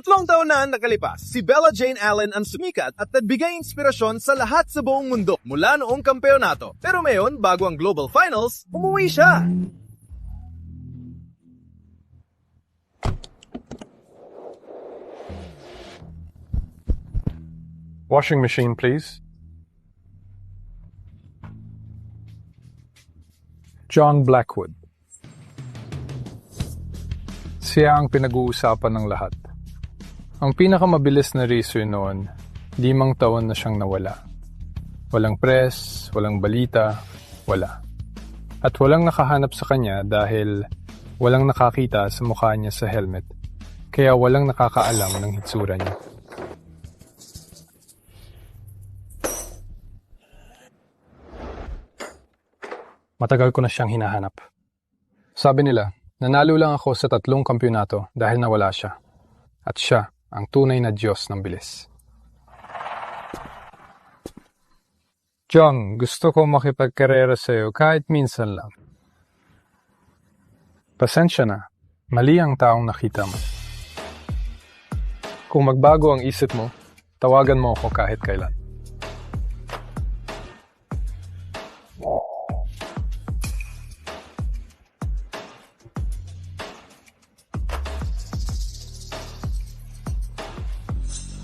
3 taon na ang nakalipas, si Bella Jane Allen ang sumikat at nagbigay inspirasyon sa lahat sa buong mundo mula noong kampeonato. Pero ngayon, bago ang Global Finals, umuwi siya. Washing machine, please. John Blackwood. Siya ang pinag-uusapan ng lahat. Ang pinakamabilis na racer noon, 5 taon na siyang nawala. Walang press, walang balita, wala. At walang nakahanap sa kanya dahil walang nakakita sa mukha niya sa helmet. Kaya walang nakakaalam ng hitsura niya. Matagal ko na siyang hinahanap. Sabi nila, nanalo lang ako sa 3 kampyonato dahil nawala siya. At siya ang tunay na Diyos ng bilis. John, gusto ko makipagkarera sa iyo kahit minsan lang. Pasensya na, mali ang taong nakita mo. Kung magbago ang isip mo, tawagan mo ako kahit kailan.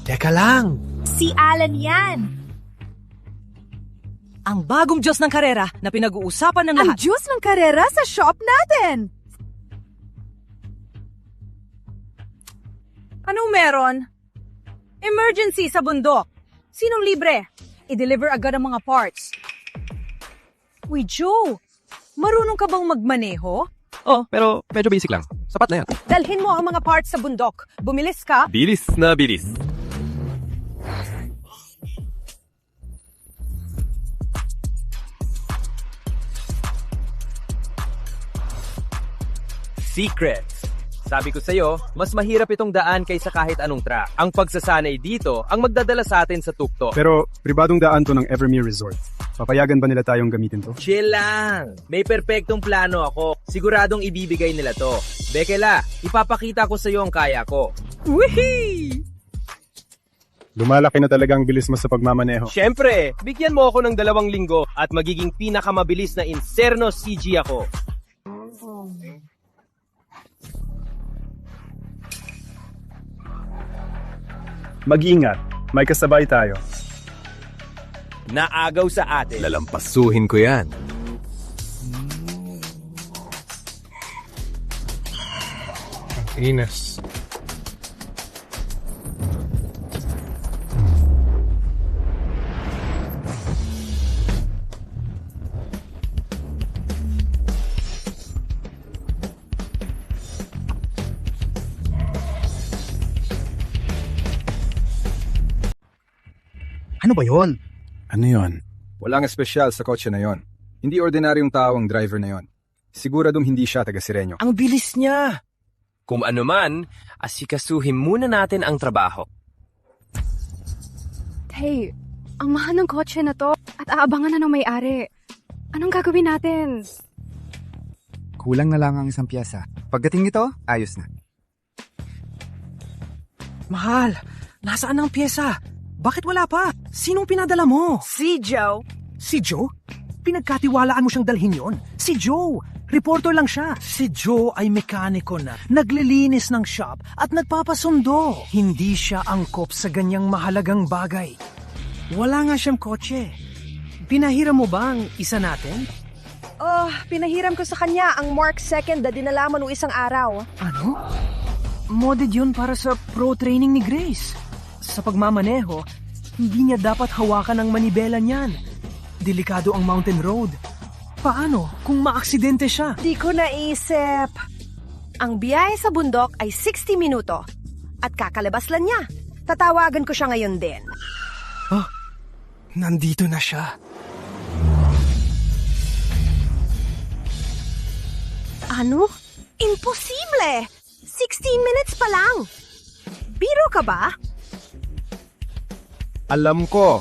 Teka lang! Si Alan yan! Ang bagong Diyos ng karera na pinag-uusapan ng lahat. Ang Diyos ng karera sa shop natin! Anong meron? Emergency sa bundok. Sinong libre? I-deliver agad ang mga parts. Uy, Joe! Marunong ka bang magmaneho? Oh, pero medyo basic lang. Sapat na yan. Dalhin mo ang mga parts sa bundok. Bumilis ka. Bilis na bilis. Secrets. Sabi ko sa'yo, mas mahirap itong daan kaysa kahit anong track. Ang pagsasanay dito ang magdadala sa atin sa tuktok. Pero pribadong daan to ng Evermere Resort. Papayagan ba nila tayong gamitin to? Chill lang. May perpektong plano ako. Siguradong ibibigay nila to. Bekela, ipapakita ko sa'yo ang kaya ko. Wihee! Lumalaki na talaga ang bilis mo sa pagmamaneho. Siyempre, bigyan mo ako ng 2 linggo at magiging pinakamabilis na Inferno CG ako. Mag-ingat. May kasabay tayo. Naagaw sa atin. Lalampasuhin ko yan. Ines. Ano ba yon? Ano yon? Walang espesyal sa kotse na yon. Hindi ordinaryong tao ang driver na yon. Siguradong hindi siya taga-Sirenyo. Ang bilis niya! Kung ano man, asikasuhin muna natin ang trabaho. Hey, ang mahal ng kotse na to at aabangan na ng may-ari. Anong gagawin natin? Kulang na lang ang isang piyesa. Pagdating nito, ayos na. Mahal, nasaan ang pyesa? Bakit wala pa? Sinong pinadala mo? Si Joe. Si Joe? Pinagkatiwalaan mo siyang dalhin yon? Si Joe! Reporter lang siya. Si Joe ay mekaniko na, naglilinis ng shop at nagpapasundo. Hindi siya angkop sa ganyang mahalagang bagay. Wala nga siyang kotse. Pinahiram mo ba ang isa natin? Oh, pinahiram ko sa kanya ang Mark II na dinalaman ng isang araw. Ano? Modded yun para sa pro training ni Grace. Sa pagmamaneho, hindi niya dapat hawakan ang manibela niyan. Delikado ang mountain road. Paano kung maaksidente siya? Di ko naisip. Ang biyahe sa bundok ay 60 minuto at kakalabas lang niya. Tatawagan ko siya ngayon din. Oh, nandito na siya. Ano? Imposible! 16 minutes pa lang. Biro ka ba? Alam ko.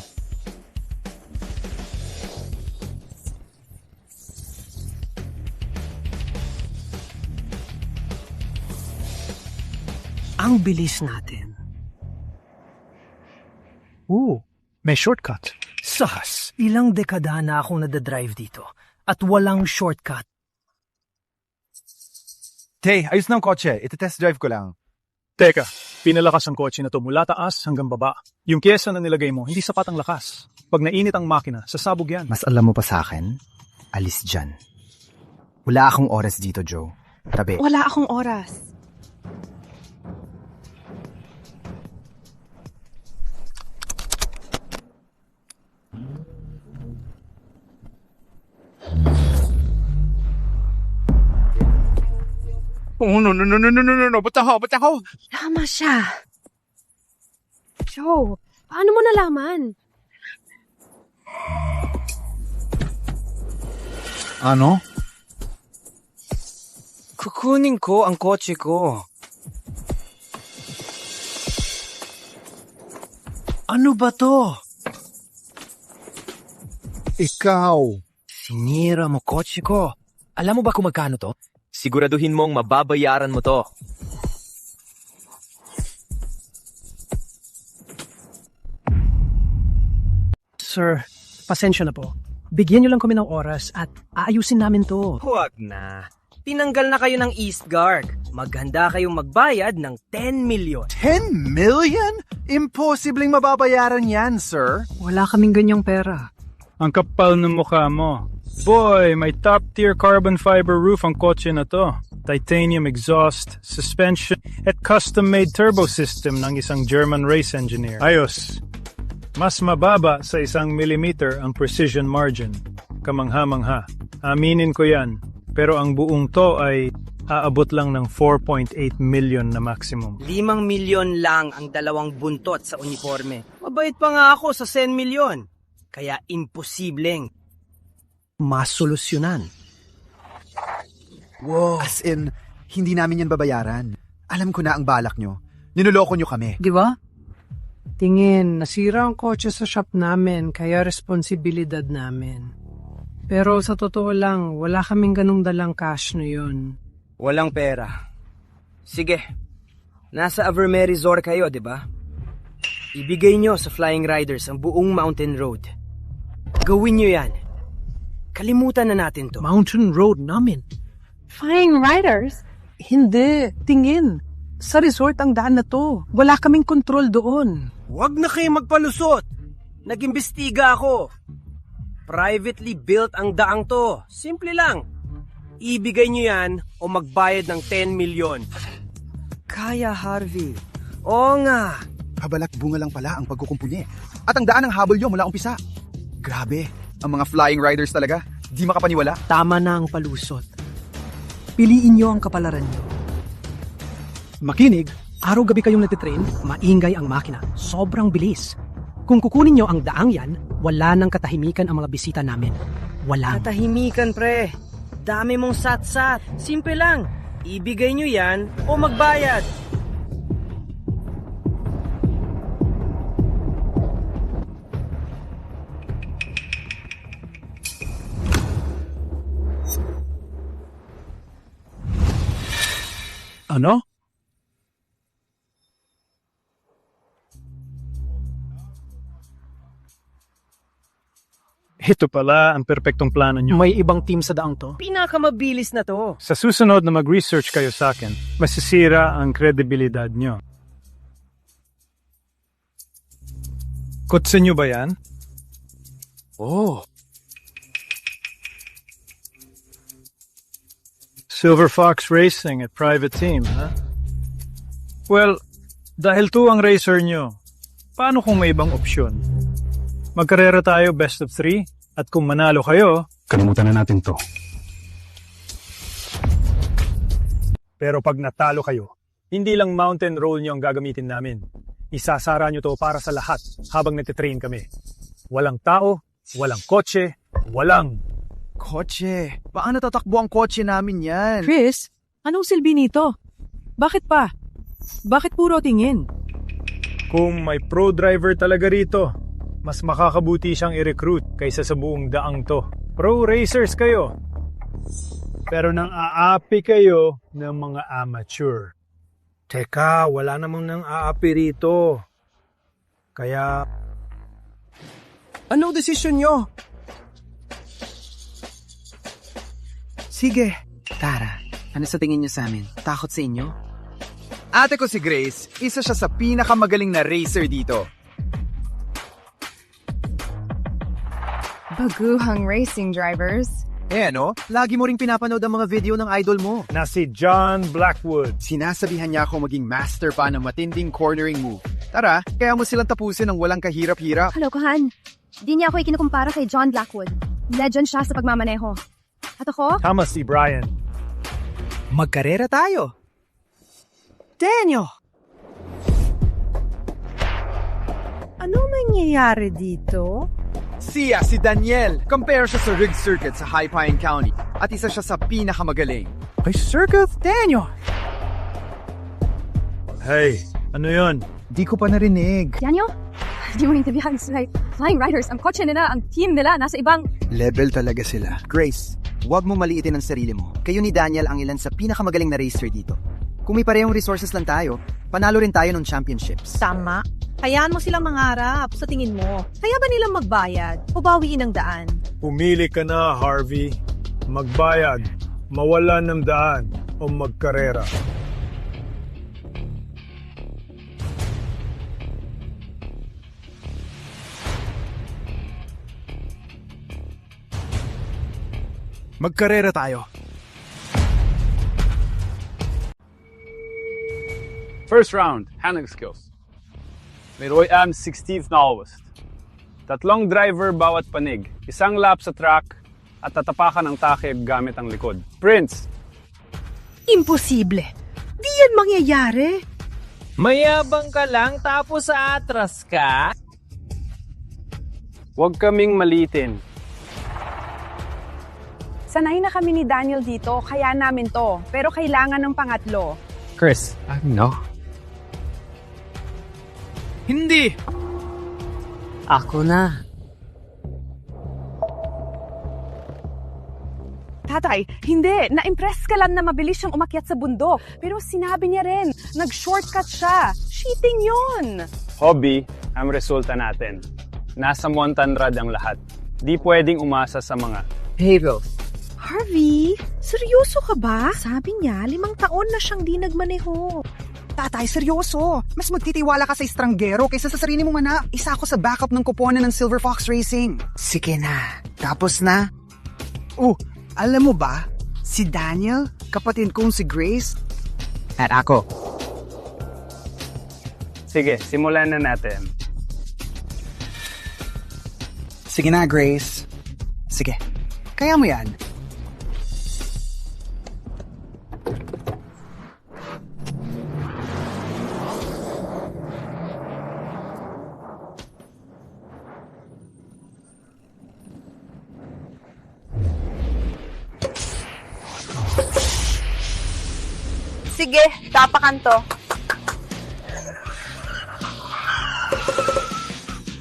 Ang bilis natin. May shortcut. Sas, ilang dekada na akong nadadrive dito at walang shortcut. Tay, ayos na ang kotse. Iti-test drive ko lang. Teka, pinalakas ang kotse na to mula taas hanggang baba. Yung pyesa na nilagay mo, hindi sapat ang lakas. Pag nainit ang makina, sasabog yan. Mas alam mo pa sa akin? Alis dyan. Wala akong oras dito, Joe. Tabi. Wala akong oras. Oh, no. Ba't ako? Tama siya. Joe, paano mo nalaman? Ano? Kukunin ko ang kotse ko. Ano ba to? Ikaw. Sinira mo kotse ko. Alam mo ba kung magkano to? Siguraduhin mong mababayaran mo to. Sir, pasensya na po. Bigyan niyo lang kami ng oras at aayusin namin to. Huwag na. Tinanggal na kayo ng East Guard. Maghanda kayong magbayad ng 10 million. 10 million? Imposibleng mababayaran yan, sir. Wala kaming ganyang pera. Ang kapal ng mukha mo. Boy, may top-tier carbon fiber roof ang kotse na to. Titanium exhaust, suspension, at custom-made turbo system ng isang German race engineer. Ayos. Mas mababa sa 1 millimeter ang precision margin. Kamangha-mangha. Aminin ko yan. Pero ang buong to ay aabot lang ng 4.8 million na maximum. 5 milyon lang ang dalawang buntot sa uniforme. Mabait pa nga ako sa 10 milyon. Kaya imposibleng. Masolusyonan. Wow. As in, hindi namin yan babayaran. Alam ko na ang balak nyo. Ninuloko nyo kami. Di ba? Tingin, nasira ang kotse sa shop namin, kaya responsibilidad namin. Pero sa totoo lang, wala kaming ganung dalang cash na yun. Walang pera. Sige, nasa Averme Resort kayo, di ba? Ibigay nyo sa Flying Riders ang buong Mountain Road. Gawin nyo yan. Kalimutan na natin to. Mountain Road namin. Flying Riders? Hindi, tingin. Sa resort ang daan na to. Wala kaming kontrol doon. Huwag na kayo magpalusot. Nag-imbestiga ako. Privately built ang daang to. Simple lang. Ibigay nyo yan o magbayad ng 10 milyon. Kaya, Harvey. Oo nga. Kabalak bunga lang pala ang pagkukumpuni. At ang daan ng habol nyo mula umpisa. Grabe, ang mga Flying Riders talaga. Di makapaniwala. Tama na ang palusot. Piliin nyo ang kapalaran nyo. Makinig, araw-gabi kayong natitrain, maingay ang makina. Sobrang bilis. Kung kukunin nyo ang daang yan, wala nang katahimikan ang mga bisita namin. Wala. Katahimikan, pre. Dami mong sat-sat. Simple lang. Ibigay nyo yan o magbayad. Ano? Ito pala ang perpektong plano nyo. May ibang team sa daang to? Pinakamabilis na to. Sa susunod na mag-research kayo sa akin, masisira ang kredibilidad nyo. Kotse nyo ba yan? Oh. Silver Fox Racing at private team, ha? Well, dahil to ang racer nyo, paano kung may ibang opsyon? Magkarera tayo best of 3 at kung manalo kayo, Kalimutan na natin to. pero pag natalo kayo, hindi lang mountain roll nyo ang gagamitin namin. Isasara nyo to para sa lahat habang natitrain kami. Walang tao, walang kotse, walang... Kotse. Paano tatakbo ang kotse namin yan? Chris, anong silbi nito? Bakit pa? Bakit puro tingin? Kung may pro driver talaga rito, mas makakabuti siyang i-recruit kaysa sa buong daang to. Pro racers kayo. Pero nang aapi kayo ng mga amateur. Teka, wala namang nang aapi rito. Kaya... Anong desisyon nyo? Sige. Tara, ano sa tingin niyo sa amin? Takot sa inyo? Ate ko si Grace, isa siya sa pinakamagaling na racer dito. Baguhang racing drivers. Lagi mo ring pinapanood ang mga video ng idol mo. Na si John Blackwood. Sinasabihan niya ako maging master pa ng matinding cornering move. Tara, kaya mo silang tapusin ng walang kahirap-hirap. Kalokohan. Di niya ako ikinukumpara kay John Blackwood. Legend siya sa pagmamaneho. At ako? Tama si Brian. Magkarera tayo. Daniel! Ano nangyayari dito? Siya, si Daniel. Compare siya sa rig circuit sa High Pine County. At isa siya sa pinakamagaling. Kay Circuit Daniel! Hey, ano yun? Di ko pa narinig. Daniel? Di mo intindihan sila. Flying Riders, ang kotse nila, ang team nila, nasa ibang... Level talaga sila. Grace, huwag mo maliitin ang sarili mo. Kayo ni Daniel ang ilan sa pinakamagaling na racer dito. Kung may parehong resources lang tayo, panalo rin tayo ng championships. Tama. Hayaan mo silang mangarap sa tingin mo. Kaya ba nilang magbayad o bawiin ang daan? Pumili ka na, Harvey. Magbayad, mawalan ng daan, o magkarera. Magkarera tayo. First round, handling skills. May Roy Am 16th Nolwest. 3 driver bawat panig, 1 lap sa track, at tatapakan ang takip gamit ang likod. Prince! Imposible. Di yan mangyayari. Mayabang ka lang tapos atras ka? Huwag kaming malitin. Sanay na kami ni Daniel dito, kaya namin to. Pero kailangan ng pangatlo. Chris, no. Hindi! Ako na. Tatay, hindi. Na-impress ka lang na mabilis siyang umakyat sa bundok. Pero sinabi niya rin, nag-shortcut siya. Cheating yun! Hobby ang resulta natin. Nasa Montanrad ang lahat. Di pwedeng umasa sa mga... Havel. Harvey, seryoso ka ba? Sabi niya, 5 taon na siyang di nagmaneho. Tatay, seryoso. Mas magtitiwala ka sa estranggero kaysa sa sarili mong anak. Isa ako sa backup ng kuponan ng Silver Fox Racing. Sige na. Tapos na. Alam mo ba? Si Daniel, kapatid kong si Grace, at ako. Sige, simulan na natin. Sige na, Grace. Sige. Kaya mo yan. Sige, tapakan to.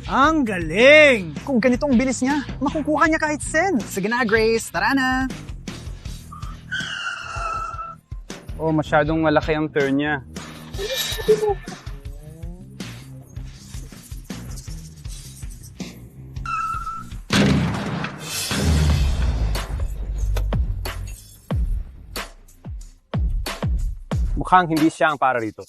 Ang galing! Kung ganitong bilis niya, makukuha niya kahit sen. Sige na, Grace. Tara na. Masyadong malaki ang turn niya. Mukhang hindi siya ang para rito.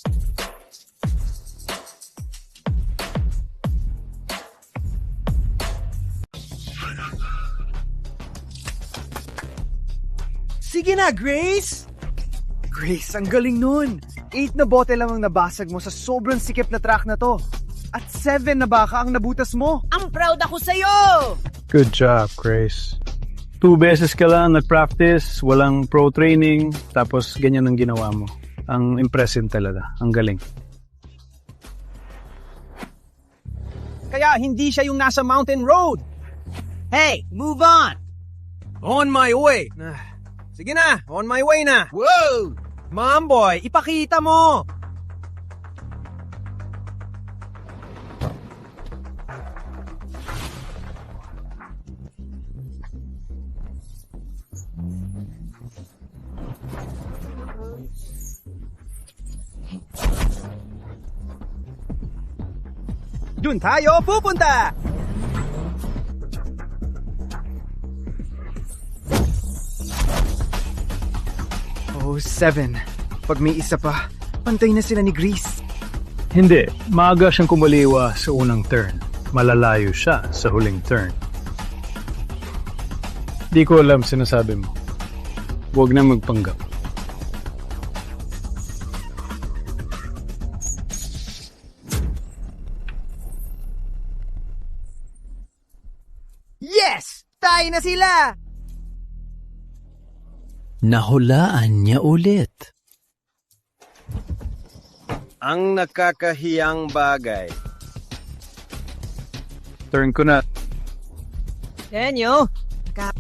Sige na, Grace! Grace, ang galing nun. 8 na bote lang ang nabasag mo sa sobrang sikip na track na to. At 7 na baka ang nabutas mo. Ang proud ako sa'yo! Good job, Grace. 2 beses ka lang nag-practice, walang pro training, tapos ganyan ang ginawa mo. Ang impressive talaga. Ang galing. Kaya hindi siya yung nasa mountain road. Hey, move on! On my way! Sige na, on my way na! Whoa! Mom boy, ipakita mo! Dun tayo pupunta! Oh, 7. Pag may isa pa, pantay na sila ni Grease. Hindi, maaga siyang kumaliwa sa unang turn. Malalayo siya sa huling turn. Di ko alam sinasabi mo. Huwag na magpanggap. Yes! Tayo na sila! Nahulaan niya ulit. Ang nakakahiyang bagay. Turn ko na. Daniel!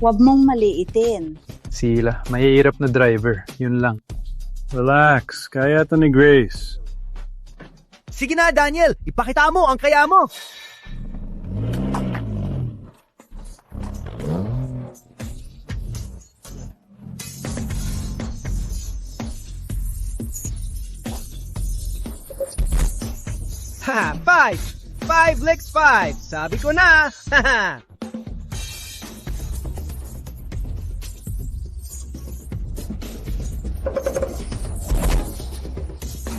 Huwag mong maliitin. Sila, mahihirap na driver. Yun lang. Relax, kaya to ni Grace. Sige na, Daniel! Ipakita mo ang kaya mo! Ha! 5! 5 licks 5! Sabi ko na! Haha!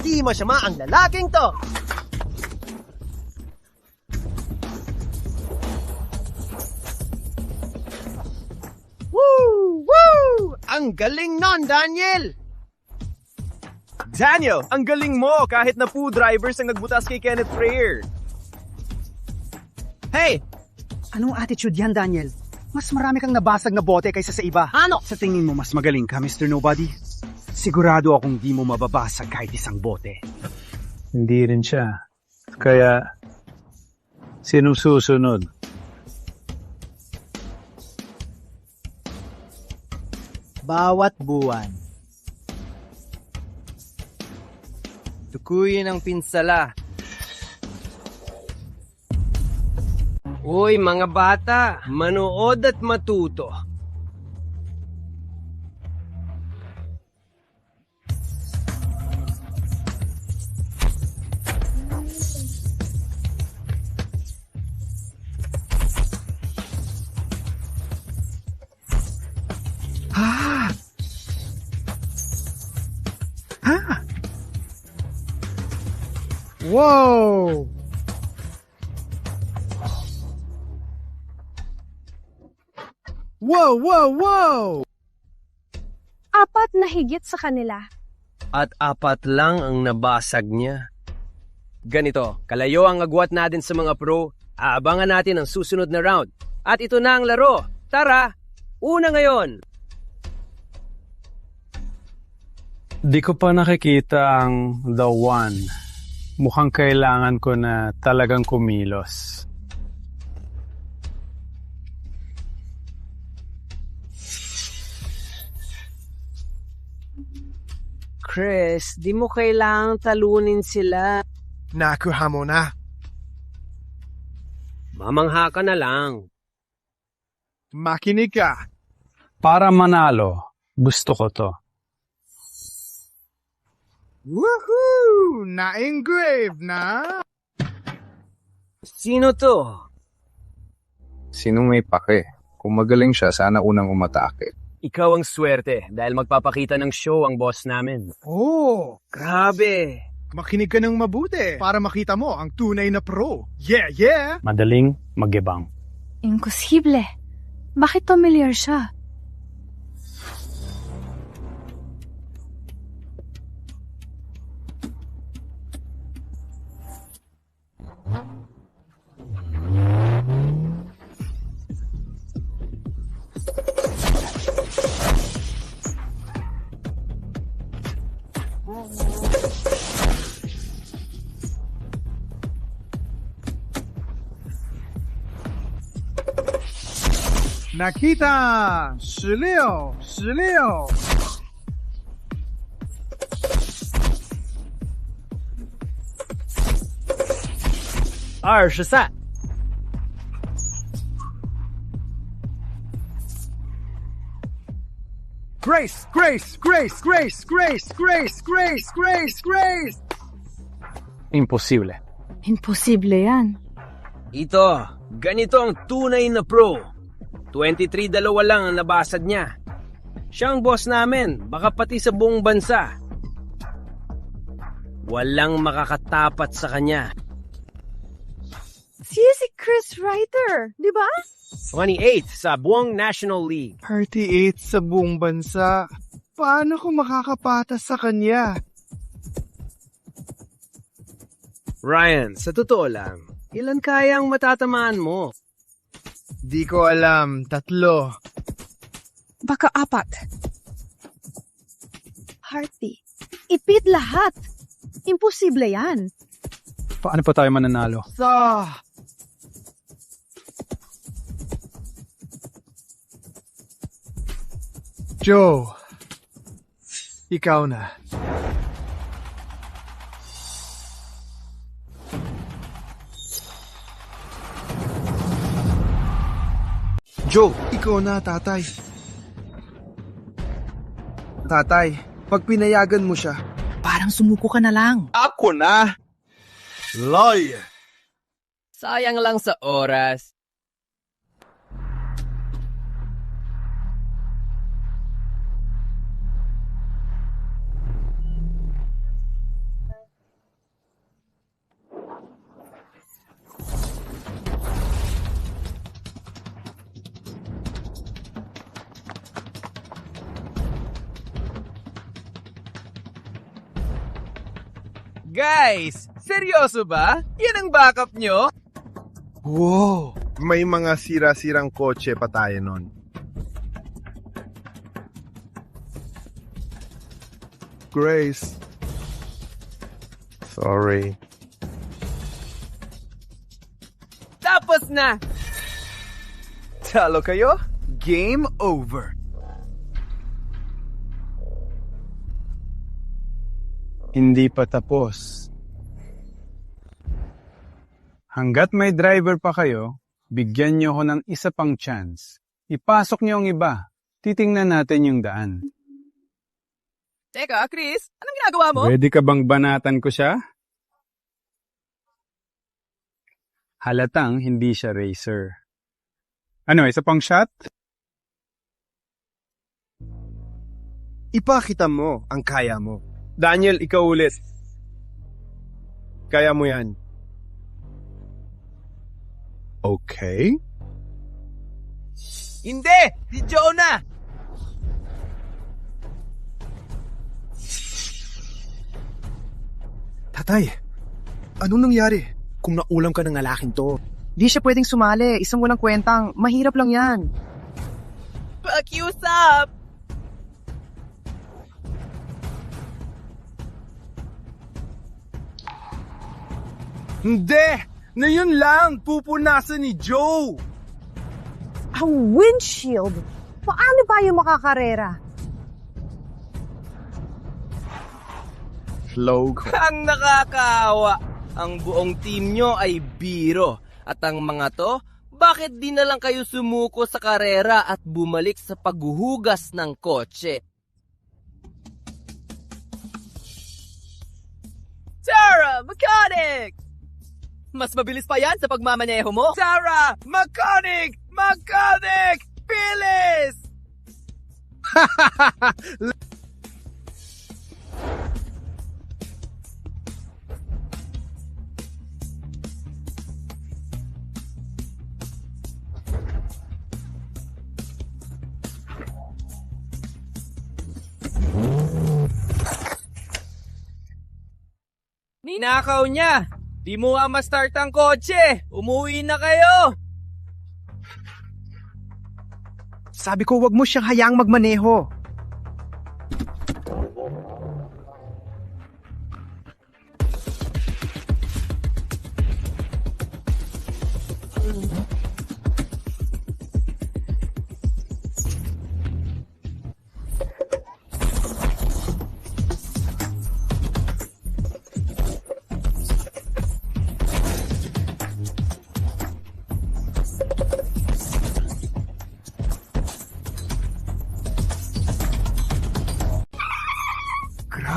Di masama ang lalaking to! Woo! Woo! Ang galing nun, Daniel! Daniel, ang galing mo kahit na po drivers ang nagbutas kay Kenneth Freer. Hey! Anong attitude yan, Daniel? Mas marami kang nabasag na bote kaysa sa iba. Ano? Sa tingin mo, mas magaling ka, Mr. Nobody? Sigurado akong di mo mababasag kahit isang bote. Hindi rin siya. Kaya, sinong susunod? Bawat buwan. Tukuyin ang pinsala. Uy, mga bata, manood at matuto. Ah! Ah! Whoa! Whoa, whoa, whoa! 4 na higit sa kanila. At 4 lang ang nabasag niya. Ganito, kalayo ang agwat natin sa mga pro. Aabangan natin ang susunod na round. At ito na ang laro. Tara, una ngayon. Di ko pa nakikita ang The One. Mukhang kailangan ko na talagang kumilos. Chris, di mo kailangang talunin sila. Nakuha mo na. Mamangha ka na lang. Makinig ka. Para manalo, gusto ko to. Woohoo! Na-engrave na? Sino to? Sino may pake? Kung magaling siya, sana unang umatake. Ikaw ang swerte dahil magpapakita ng show ang boss namin. Oh! Grabe! Makinig ka ng mabuti para makita mo ang tunay na pro. Yeah, yeah! Madaling magyabang. Imposible. Bakit familiar siya? Nakita! 16! 16! 23 Grace! Grace! Grace! Grace! Grace! Grace! Grace! Grace! Grace! Imposible. Imposible yan. Ito, ganito ang tunay na pro. 23-2 lang ang nabasag niya. Siya ang boss namin, baka pati sa buong bansa. Walang makakatapat sa kanya. Siya si Chris Reiter, di ba? 28 sa buong National League. 38 sa buong bansa. Paano ko makakapatas sa kanya? Ryan, sa totoo lang, ilan kaya ang matatamaan mo? Di ko alam. 3. Baka 4. Hearty, ipit lahat. Imposible yan. Paano pa tayo mananalo? Joe, ikaw na. Joe, ikaw na, tatay. Tatay, pag pinayagan mo siya, Parang sumuko ka na lang. Ako na! Lawyer! Sayang lang sa oras. Guys, seryoso ba? Yan ang backup nyo? Wow! May mga sira-sirang kotse pa tayo nun. Grace. Sorry. Tapos na! Talo kayo? Game over. Hindi pa tapos. Hanggat may driver pa kayo, bigyan nyo ko ng isa pang chance. Ipasok nyo ang iba. Titingnan natin yung daan. Teka, Chris, anong ginagawa mo? Pwede ka bang banatan ko siya? Halatang hindi siya racer. Ano, isa pang shot? Ipakita mo ang kaya mo. Daniel, ikaw ulit. Kaya mo yan. Okay. Hindi! Si Joe na! Tatay, anong nangyari? Kung naulam ka ng lalaking to. Di siya pwedeng sumali. Isang walang kwentang. Mahirap lang yan. Pakiusap! Hindi! Na yun lang! Pupunasan ni Joe! Ang windshield? Paano tayo makakarera? Logo. Ang nakakaawa. Ang buong team nyo ay biro. At ang mga to, bakit di na lang kayo sumuko sa karera at bumalik sa paghuhugas ng kotse? Sarah, mechanic! Mas mabilis pa yan sa pagmamaneho mo? Sarah! Mechanic! Mechanic! Bilis! Ninakaw niya! Di mo nga ma-start ang kotse! Umuwi na kayo! Sabi ko, wag mo siyang hayaang magmaneho.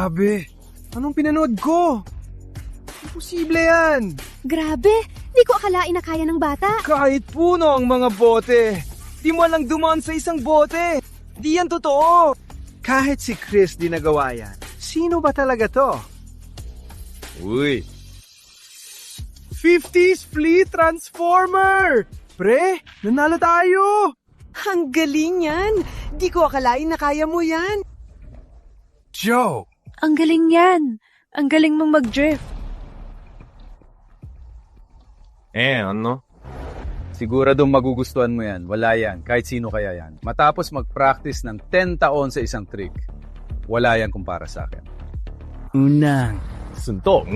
Grabe! Anong pinanood ko? Imposible yan! Grabe, di ko akalain na kaya ng bata. Kahit puno ang mga bote, di mo lang dumaan sa isang bote. Di yan totoo. Kahit si Chris di nagawa yan, sino ba talaga to? Uy! 50s Flea Transformer! Pre, nanalo tayo! Ang galing yan! Di ko akalain na kaya mo yan. Joe! Ang galing yan. Ang galing mong mag-drift. Ano? Siguradong magugustuhan mo yan. Wala yan. Kahit sino kaya yan. Matapos mag-practice ng 10 taon sa isang trick, wala yan kumpara sa akin. Unang. Suntok.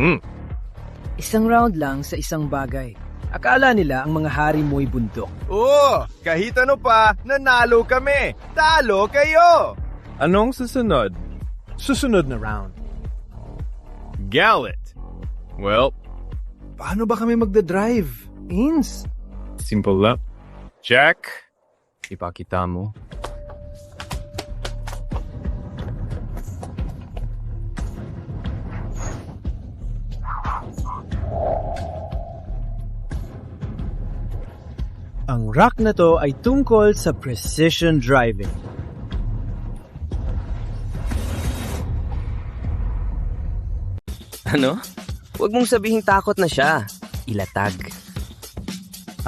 Isang round lang sa isang bagay. Akala nila ang mga hari mo'y bundok. Kahit ano pa, nanalo kami. Talo kayo! Anong susunod? Susunod na round. Gallet. Well, Paano ba kami magdadrive? Ins? simple lang. Jack, ipakita mo. Ang rock na to ay tungkol sa precision driving. Ano? Huwag mong sabihing takot na siya. Ilatag.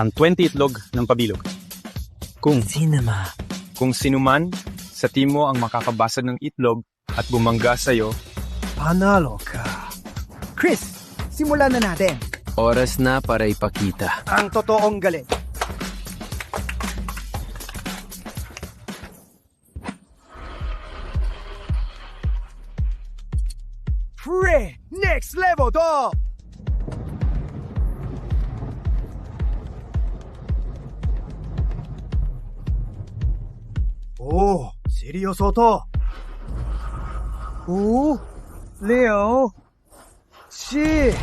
Ang 20 itlog ng pabilog. Kung sinuman sa team mo ang makakabasag ng itlog at bumangga sa'yo, Panalo ka. Chris, simulan na natin. Oras na para ipakita. Ang totoong galit. Pre, next level to! seryoso to. Leo. Shit.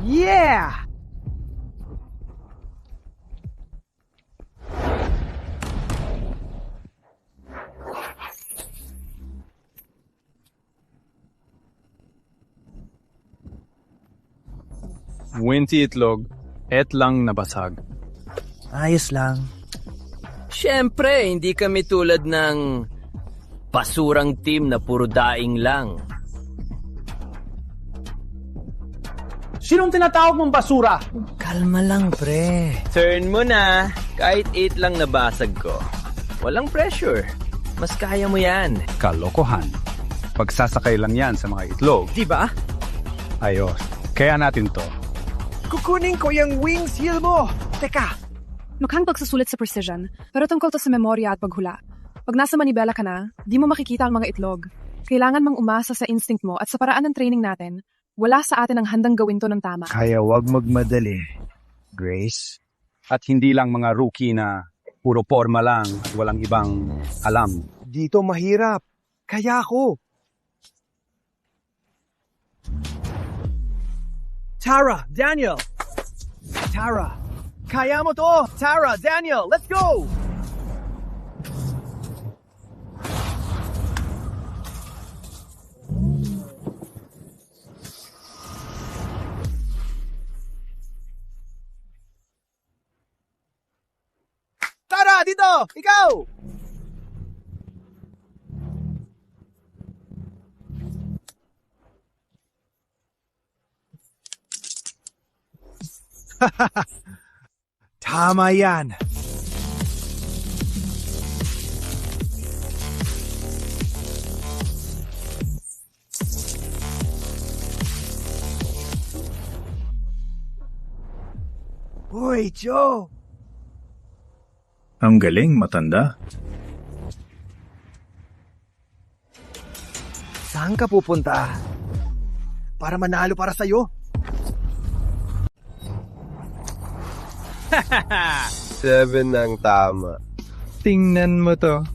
Yeah! Winty itlog, et lang nabasag. Ayos lang. Siyempre, hindi kami tulad ng basurang team na puro daing lang. Sinong tinatawag mong basura? Kalma lang, pre. Turn mo na. Kahit 8 lang nabasag ko. Walang pressure. Mas kaya mo yan. Kalokohan. Pagsasakay lang yan sa mga itlog. Diba? Ayos. Kaya natin to. Kukunin ko yung wings heel mo. Teka. Mukhang pagsusulit sa precision, pero tungkol to sa memorya at paghula. Pag nasa Manibela ka na, di mo makikita ang mga itlog. Kailangan mang umasa sa instinct mo at sa paraan ng training natin. Wala sa atin ang handang gawin to ng tama. Kaya wag magmadali, Grace. At hindi lang mga rookie na puro forma lang at walang ibang alam. Dito mahirap. Kaya ako. Tara, Daniel. Tara. Kaya mo to. Tara, Daniel, let's go. Tara, dito! Ikaw! Tama yan. Uy, Joe! Ang galing, matanda. Saan ka pupunta? Para manalo para sa'yo? 7 ang tama. Tingnan mo to.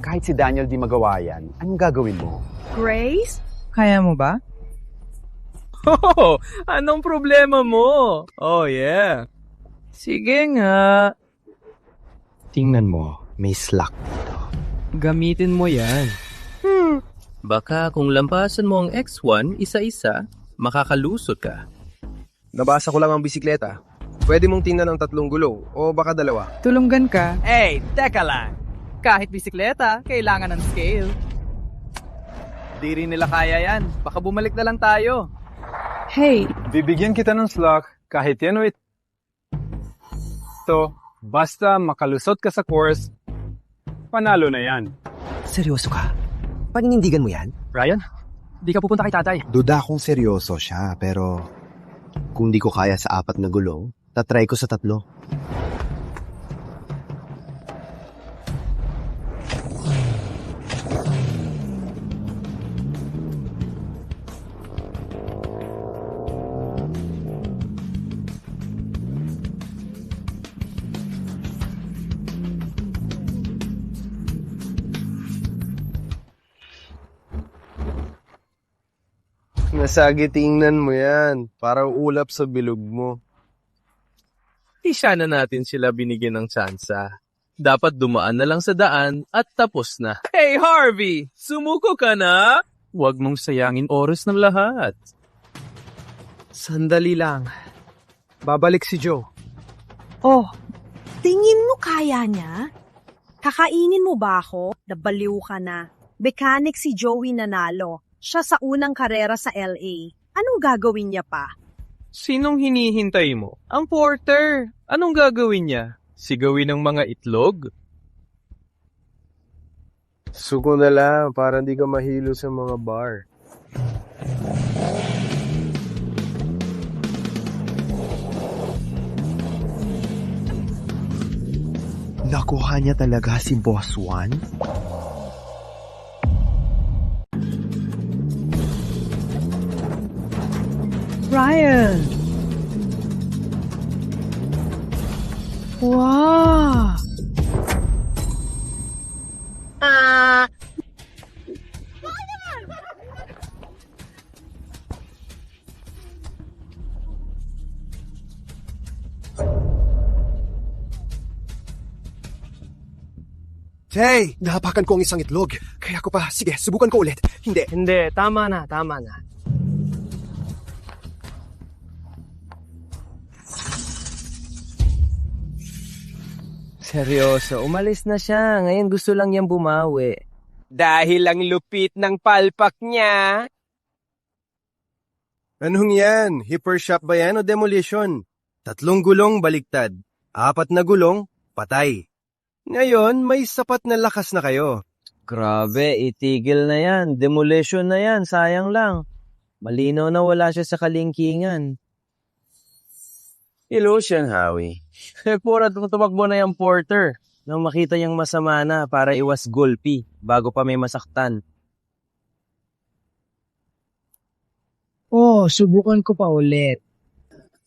Kahit si Daniel di magawa yan, anong gagawin mo? Grace? Kaya mo ba? Oh, anong problema mo? Oh, yeah. Sige nga. Tingnan mo, may slack dito. Gamitin mo yan. Baka kung lampasan mo ang X1 isa-isa, makakalusot ka. Nabasa ko lang ang bisikleta. Pwede mong tingnan ang 3 gulong o baka 2. Tulunggan ka. Hey, teka lang. Kahit bisikleta, kailangan ng scale. Di rin nila kaya yan. Baka bumalik na lang tayo. Hey, Bibigyan kita ng slack kahit yan o ito. Basta makalusot ka sa course, panalo na yan. Seryoso ka? Paninindigan mo yan? Ryan, di ka pupunta kay tatay. Duda kung seryoso siya, pero kung di ko kaya sa 4 na gulong, tatry ko sa 3. Nasagi tingnan mo yan. Parang ulap sa bilog mo. Di sana natin sila binigyan ng tsansa. Dapat dumaan na lang sa daan at tapos na. Hey Harvey! Sumuko ka na? Huwag mong sayangin oras ng lahat. Sandali lang. Babalik si Joe. Oh, tingin mo kaya niya? Kakainin mo ba ako? Nabaliw ka na. Mechanic si Joey nanalo. Siya sa unang karera sa LA. Anong gagawin niya pa? Sinong hinihintay mo? Ang porter. Anong gagawin niya? Sigawin ng mga itlog? Suko na lang para hindi ka mahilo sa mga bar. Nakuha niya talaga si Boss Juan? Ryan! Wow! Hey! Nahapakan ko ang isang itlog. Kaya ko pa. Sige, subukan ko ulit. Hindi. Hindi, tama na. Seryoso, umalis na siya. Ngayon gusto lang niyang bumawi. Dahil ang lupit ng palpak niya. Anong yan? Hipper shop ba yan o demolition? 3 gulong baliktad. 4 na gulong, patay. Ngayon, may sapat na lakas na kayo. Grabe, itigil na yan. Demolition na yan, sayang lang. Malinaw na wala siya sa kalingkingan. Illusion, Howie. Pura tumakbo na yung porter nang makita niyang masama na para iwas gulpi bago pa may masaktan. Oh, subukan ko pa ulit.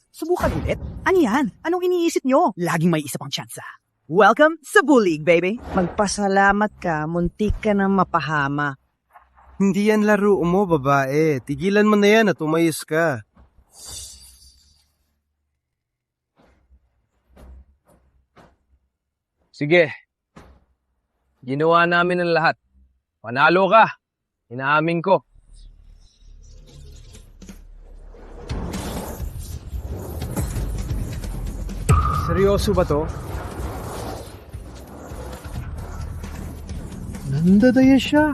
Subukan ulit? Ano yan? Anong iniisip nyo? Laging may isa pang tsansa. Welcome sa Bulig, baby. Magpasalamat ka, muntik ka na mapahama. Hindi yan laro mo, babae. Tigilan mo na yan at umayos ka. Sige. Ginawa namin ang lahat. Panalo ka. Inaamin ko. Seryoso ba to? Nandadaya siya.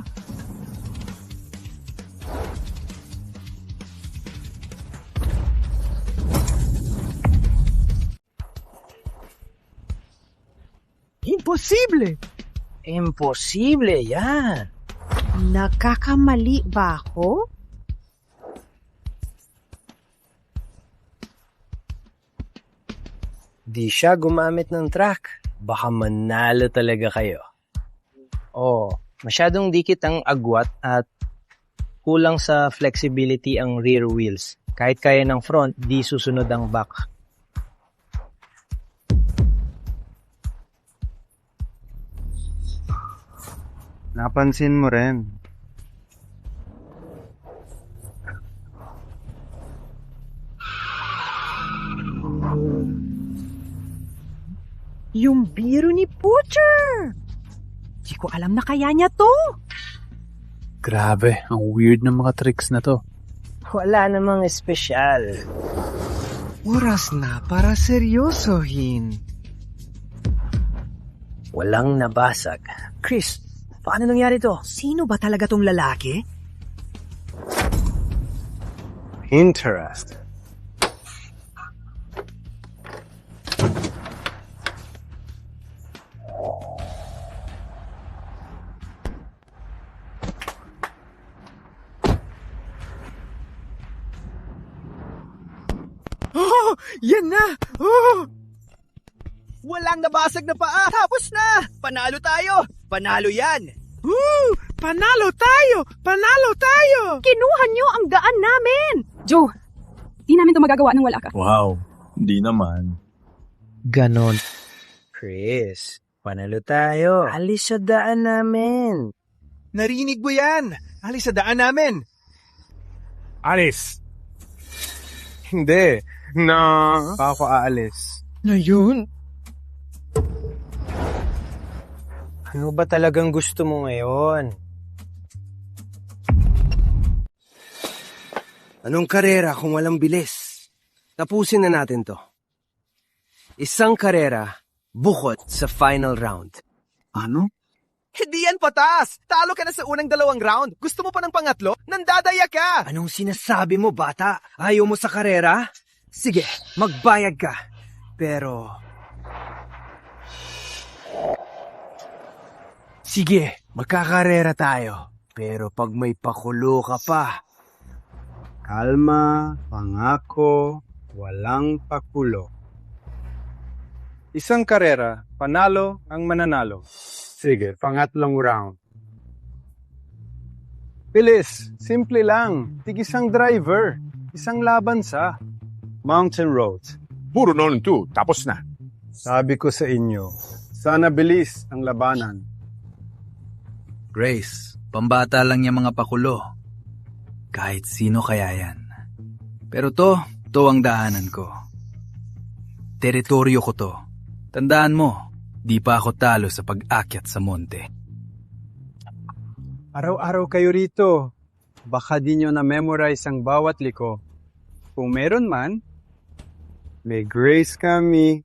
Imposible! Imposible yan. Nagkakamali ba ako? Di siya gumamit ng track. Baka manalo talaga kayo. Oh, masyadong dikit ang agwat at kulang sa flexibility ang rear wheels. Kahit kaya ng front, di susunod ang back. Napansin mo rin. Yung biro ni Butcher! Di ko alam na kaya niya to. Grabe, ang weird ng mga tricks na to. Wala namang espesyal. Oras na para seryosohin. Walang nabasag. Chris, paano nangyari to? Sino ba talaga tong lalaki? Interest. Oh, yan na! Oh! Walang nabasag na paa! Tapos na! Panalo tayo! Panalo yan! Woo! Panalo tayo! Panalo tayo! Kinuha niyo ang daan namin! Joe, di namin to magagawa nang wala ka. Wow, hindi naman. Ganon. Chris, panalo tayo. Alis sa daan namin. Narinig mo yan! Alis sa daan namin! Alis! Hindi. No. Ako aalis. Ngayon? Ano ba talagang gusto mo ngayon? Anong karera kung walang bilis? Tapusin na natin to. Isang karera, bukod sa final round. Ano? Hindi yan patas! Talo ka na sa unang 2 round. Gusto mo pa ng pangatlo? Nandadaya ka! Anong sinasabi mo, bata? Ayaw mo sa karera? Sige, magbayad ka. Pero... Sige, magkakarera tayo. Pero pag may pakulo ka pa... Kalma, pangako, walang pakulo. Isang karera, panalo ang mananalo. Sige, pangatlong round. Bilis, simple lang. Tig-isang driver, isang laban sa Mountain Road. Puro noon to, tapos na. Sabi ko sa inyo, sana bilis ang labanan. Grace, pambata lang yung mga pakulo. Kahit sino kaya yan. Pero to ang daanan ko. Teritoryo ko to. Tandaan mo, di pa ako talo sa pag-akyat sa monte. Araw-araw kayo rito. Baka di nyo na-memorize ang bawat liko. Kung meron man, may Grace kami.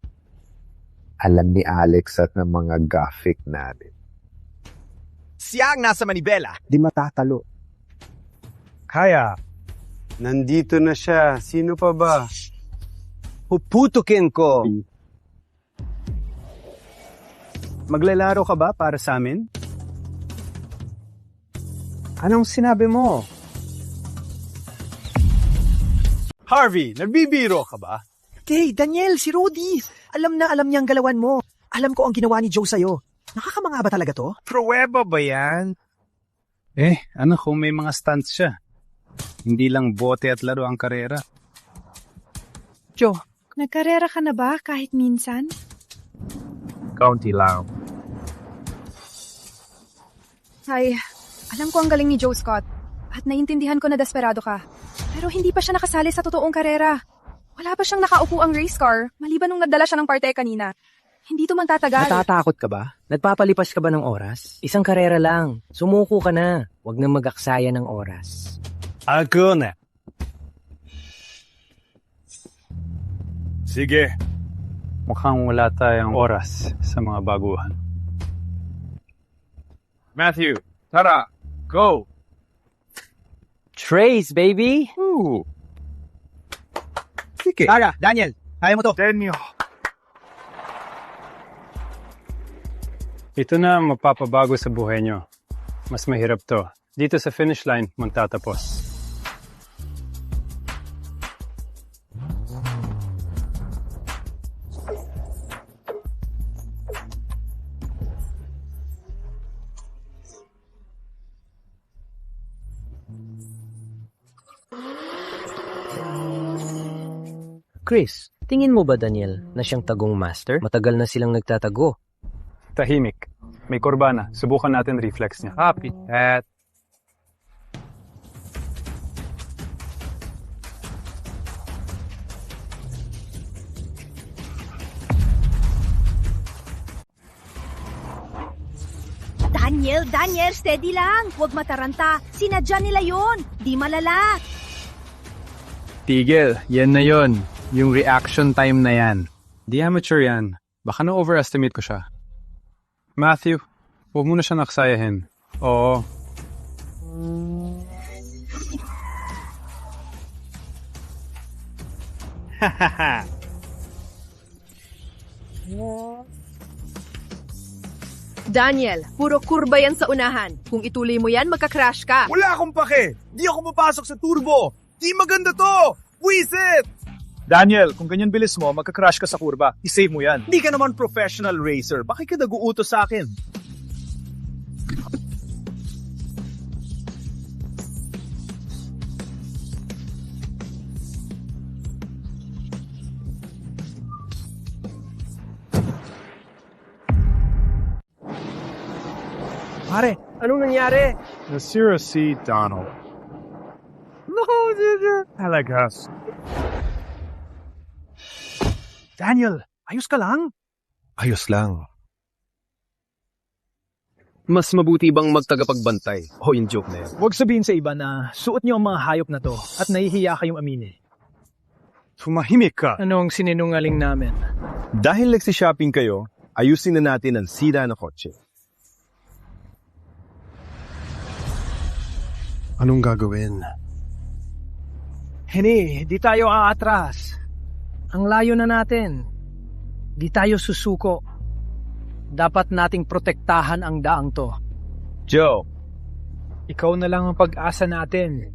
Alam ni Alex at ng mga graphic natin. Siya ang nasa manibela. Di matatalo. Kaya, nandito na siya. Sino pa ba? Puputukin ko. Maglalaro ka ba para sa amin? Anong sinabi mo? Harvey, nagbibiro ka ba? Okay, Daniel, si Rudy. Alam na alam niya ang galawan mo. Alam ko ang ginawa ni Joe sa'yo. Nakakamanga ba talaga to? Pruweba ba yan? Ano kung may mga stunts siya? Hindi lang bote at laro ang karera. Joe, nagkarera ka na ba kahit minsan? Kaunti lang. Ay, alam ko ang galing ni Joe Scott. At naiintindihan ko na desperado ka. Pero hindi pa siya nakasali sa totoong karera. Wala pa siyang nakaupo ang race car, maliban nung nagdala siya ng parte kanina. Hindi to magtatagal. Natatakot ka ba? Nagpapalipas ka ba ng oras? Isang karera lang. Sumuko ka na. Huwag na mag-aksaya ng oras. Ako na. Sige. Mukhang wala tayong oras sa mga baguhan. Matthew, tara, go! Trace, baby! Ooh. Sige. Tara, Daniel, kaya mo to. Daniel. Ito na ang mapapabago sa buhay nyo. Mas mahirap to. Dito sa finish line, magtatapos. Chris, tingin mo ba, Daniel, na siyang tagong master? Matagal na silang nagtatago. Tahimik. May kurbana. Subukan natin reflex niya. Copy that. Daniel, steady lang. Huwag mataranta. Sinadya nila yon. Di malala. Tigil. Yan na yon. Yung reaction time na yan. Di amateur yan. Baka na-overestimate ko siya. Matthew, huwag mo na siya naksayahin. Oo. Daniel, puro kurba yan sa unahan. Kung ituloy mo yan, magka-crash ka. Wala akong pake! Di ako mapasok sa turbo! Di maganda to! Wisit! Daniel, kung ganyan bilis mo, magka-crash ka sa kurba. I-save mo yan. Di ka naman professional racer. Bakit ka nag-uutos sa akin? Pare, anong nangyari? Nasira si Donald. No, Alagas. Daniel, ayos ka lang? Ayos lang. Mas mabuti bang magtagapagbantay? O yung joke na yan? Huwag sabihin sa iba na suot niyo ang mga hayop na to at nahihiya kayong aminin. Tumahimik ka. Ano ang sinungaling namin? Dahil nagsi-shopping kayo, ayusin na natin ang sira na kotse. Anong gagawin? Hindi, di tayo aatras. Ang layo na natin. Di tayo susuko. Dapat nating protektahan ang daang to. Joe, ikaw na lang ang pag-asa natin.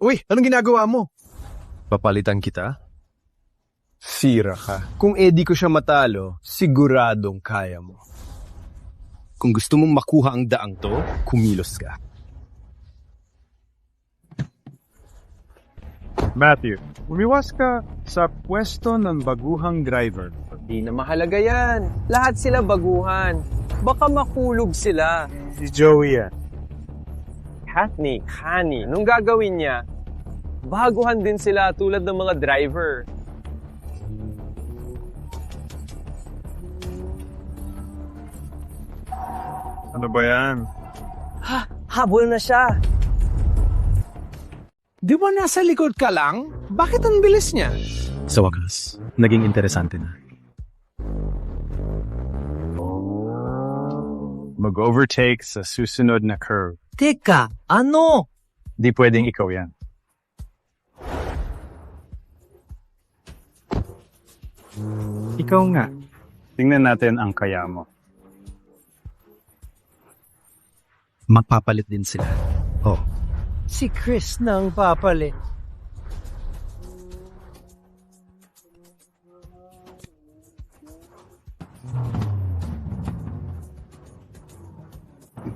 Uy, anong ginagawa mo? papalitan kita? Sira ka. Kung edi ko siya matalo, siguradong kaya mo. Kung gusto mong makuha ang daang to, kumilos ka. Matthew, umiwas ka sa pwesto ng baguhang driver. Di na mahalaga yan. Lahat sila baguhan. Baka makulog sila. Si Joey yan. Katnick, Honey, nung gagawin niya, baguhan din sila tulad ng mga driver. Ano ba yan? Ha? Habol na siya. Di ba nasa likod ka lang? Bakit ang bilis niya? Sa wakas, naging interesante na. Mag-overtake sa susunod na curve. Teka, ano? Di pwedeng ikaw yan. Ikaw nga. Tingnan natin ang kaya mo. Magpapalit din sila. Oh. Si Chris nang papalit.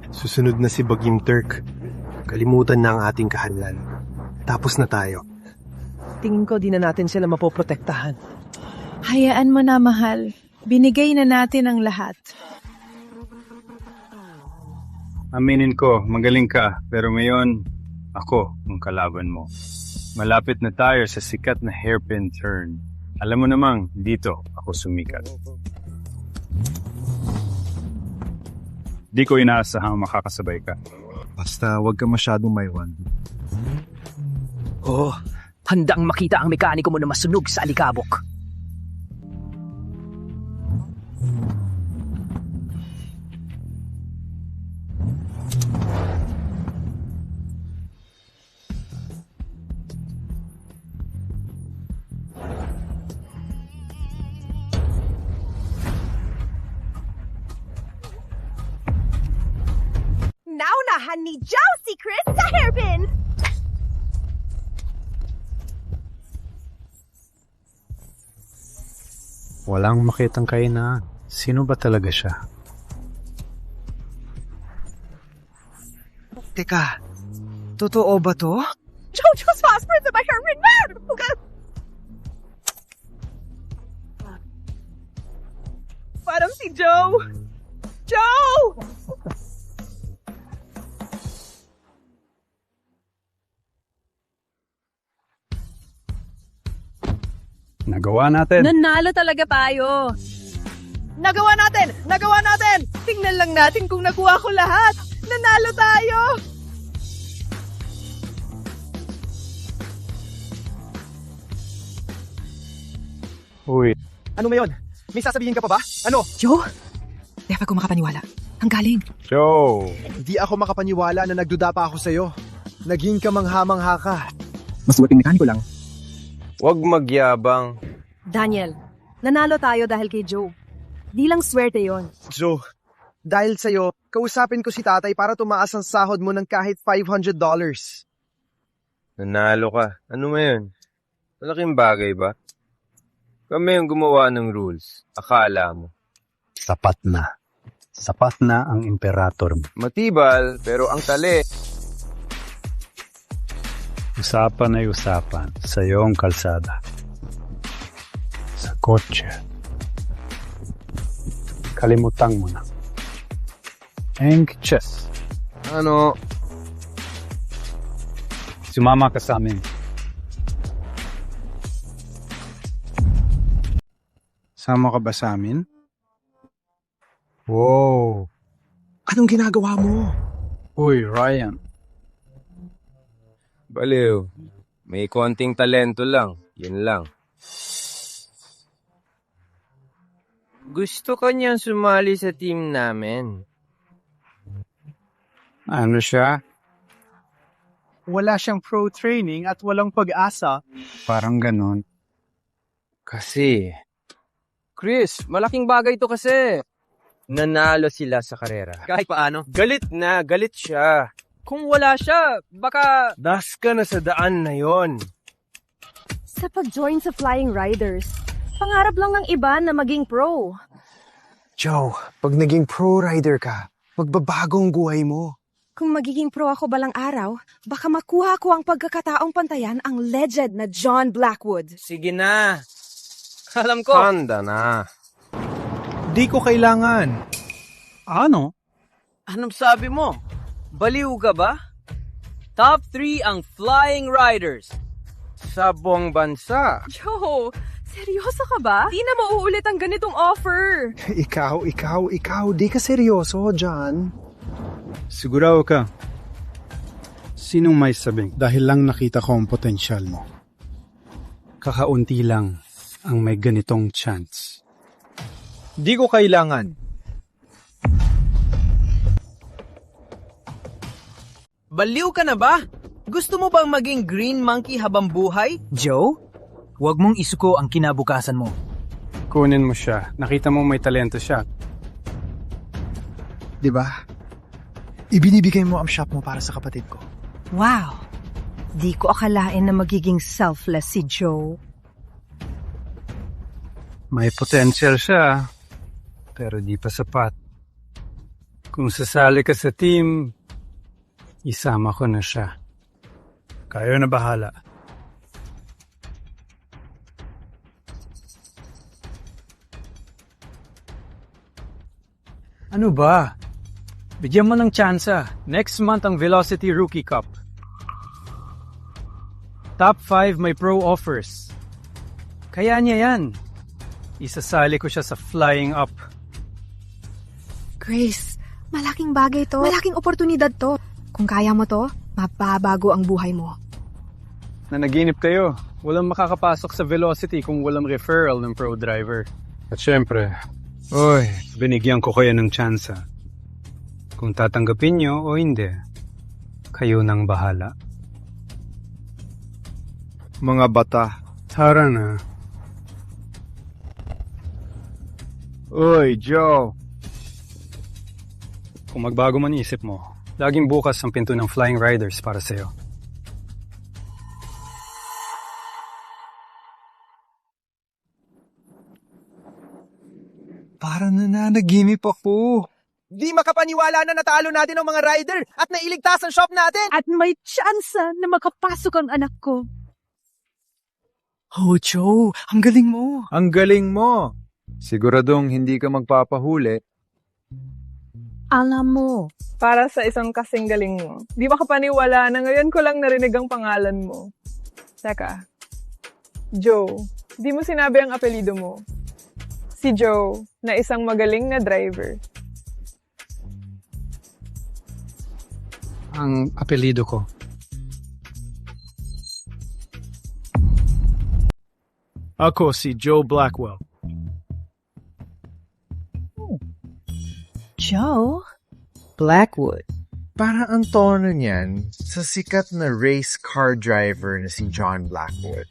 Susunod na si Baging Turk. Kalimutan na ang ating kahanlan. Tapos na tayo. Tingin ko di na natin sila mapoprotektahan. Hayaan mo na, mahal. Binigay na natin ang lahat. Aminin ko, magaling ka, pero ngayon, ako ang kalaban mo. Malapit na tayo sa sikat na hairpin turn. Alam mo namang, dito ako sumikat. Di ko inaasahang makakasabay ka. Basta wag ka masyadong maiwan. Oh, handang makita ang mekaniko mo na masunog sa alikabok. Naunahan ni Joe si Chris sa hairpin! Walang makitang kainan. Sino ba talaga siya? Teka, totoo ba to? Jojo's phosphorus in my hairpin! Parang si Joe! Joe! Nagawa natin. Nanalo talaga tayo. Nagawa natin! Nagawa natin! Tingnan lang natin kung nakuha ko lahat. Nanalo tayo! Uy. Ano ngayon? May sasabihin ka pa ba? Ano? Joe? Di ako makapaniwala. Ang galing. Joe! Di ako makapaniwala na nagduda pa ako sa'yo. Naging kamangha-mangha ka. Maswerteng mekaniko lang. Huwag magyabang. Daniel, nanalo tayo dahil kay Joe. Di lang swerte yon. Joe, dahil sa'yo, kausapin ko si tatay para tumaas ang sahod mo ng kahit $500. Nanalo ka. Ano mo yun? Malaking bagay ba? Kami yung gumawa ng rules. Akala mo. Sapat na. Sapat na ang imperator mo. Matibal, pero ang tali. Usapan ay usapan. Sa iyong kalsada. Sa kotse. Kalimutan mo na. Anxious. Ano? Sumama ka sa amin. Sama ka ba sa amin? Wow. Anong ginagawa mo? Uy, Ryan. Baliw. May konting talento lang. Yun lang. Gusto ko niyang sumali sa team namin. Ano siya? Wala siyang pro training at walang pag-asa. Parang ganon. Kasi, Chris, malaking bagay to kasi. Nanalo sila sa karera. Kahit paano? Galit siya. Kung wala siya, baka... Das ka na sa daan na yon. Sa pag-join sa Flying Riders, pangarap lang ng iba na maging pro. Joe, pag naging pro rider ka, magbabago ang buhay mo. Kung magiging pro ako balang araw, baka makuha ko ang pagkakataong pantayan ang legend na John Blackwood. Sige na. Alam ko. Handa na. Di ko kailangan. Ano? Anong sabi mo? Baliw ka ba? Top 3 ang Flying Riders sa buong bansa. Joe, seryoso ka ba? Di na mauulit ang ganitong offer. Ikaw, di ka seryoso, John. Sigurado ka. Sinong may sabing? Dahil lang nakita ko ang potensyal mo. Kakaunti lang ang may ganitong chance. Di ko kailangan. Baliw ka na ba? Gusto mo bang maging green monkey habang buhay? Joe, huwag mong isuko ang kinabukasan mo. Kunin mo siya. Nakita mo may talento siya. Diba? Ibinibigay mo ang shop mo para sa kapatid ko. Wow! Di ko akalain na magiging selfless si Joe. May potential siya, pero di pa sapat. Kung sasali ka sa team, isama ko na siya. Kayo na bahala. Ano ba? Bigyan mo ng tsansa. Next month ang Velocity Rookie Cup. Top 5 may pro offers. Kaya niya yan. Isasali ko siya sa Flying Up. Grace, malaking bagay to. Malaking oportunidad to. Kung kaya mo to, mababago ang buhay mo. Nanaginip kayo. Walang makakapasok sa Velocity kung walang referral ng pro driver. At syempre, binigyan ko kayo ng tsansa. Kung tatanggapin nyo o hindi, kayo nang bahala. Mga bata. Tara na. Uy, Joe. kung magbago man isip mo, laging bukas ang pinto ng Flying Riders para sa'yo. Parang nananaginip ako. Di makapaniwala na natalo natin ang mga rider at nailigtas ang shop natin. At may tsansa na makapasok ang anak ko. Oh, Joe, ang galing mo. Ang galing mo. Siguradong hindi ka magpapahuli. Alam mo. Para sa isang kasing galing mo. Di makapaniwala na ngayon ko lang narinig ang pangalan mo. Teka. Joe, di mo sinabi ang apelido mo. Si Joe, na isang magaling na driver. Ang apelido ko. Ako si Joe Blackwell. Joe Blackwood. Para ang tono niyan sa sikat na race car driver na si John Blackwood.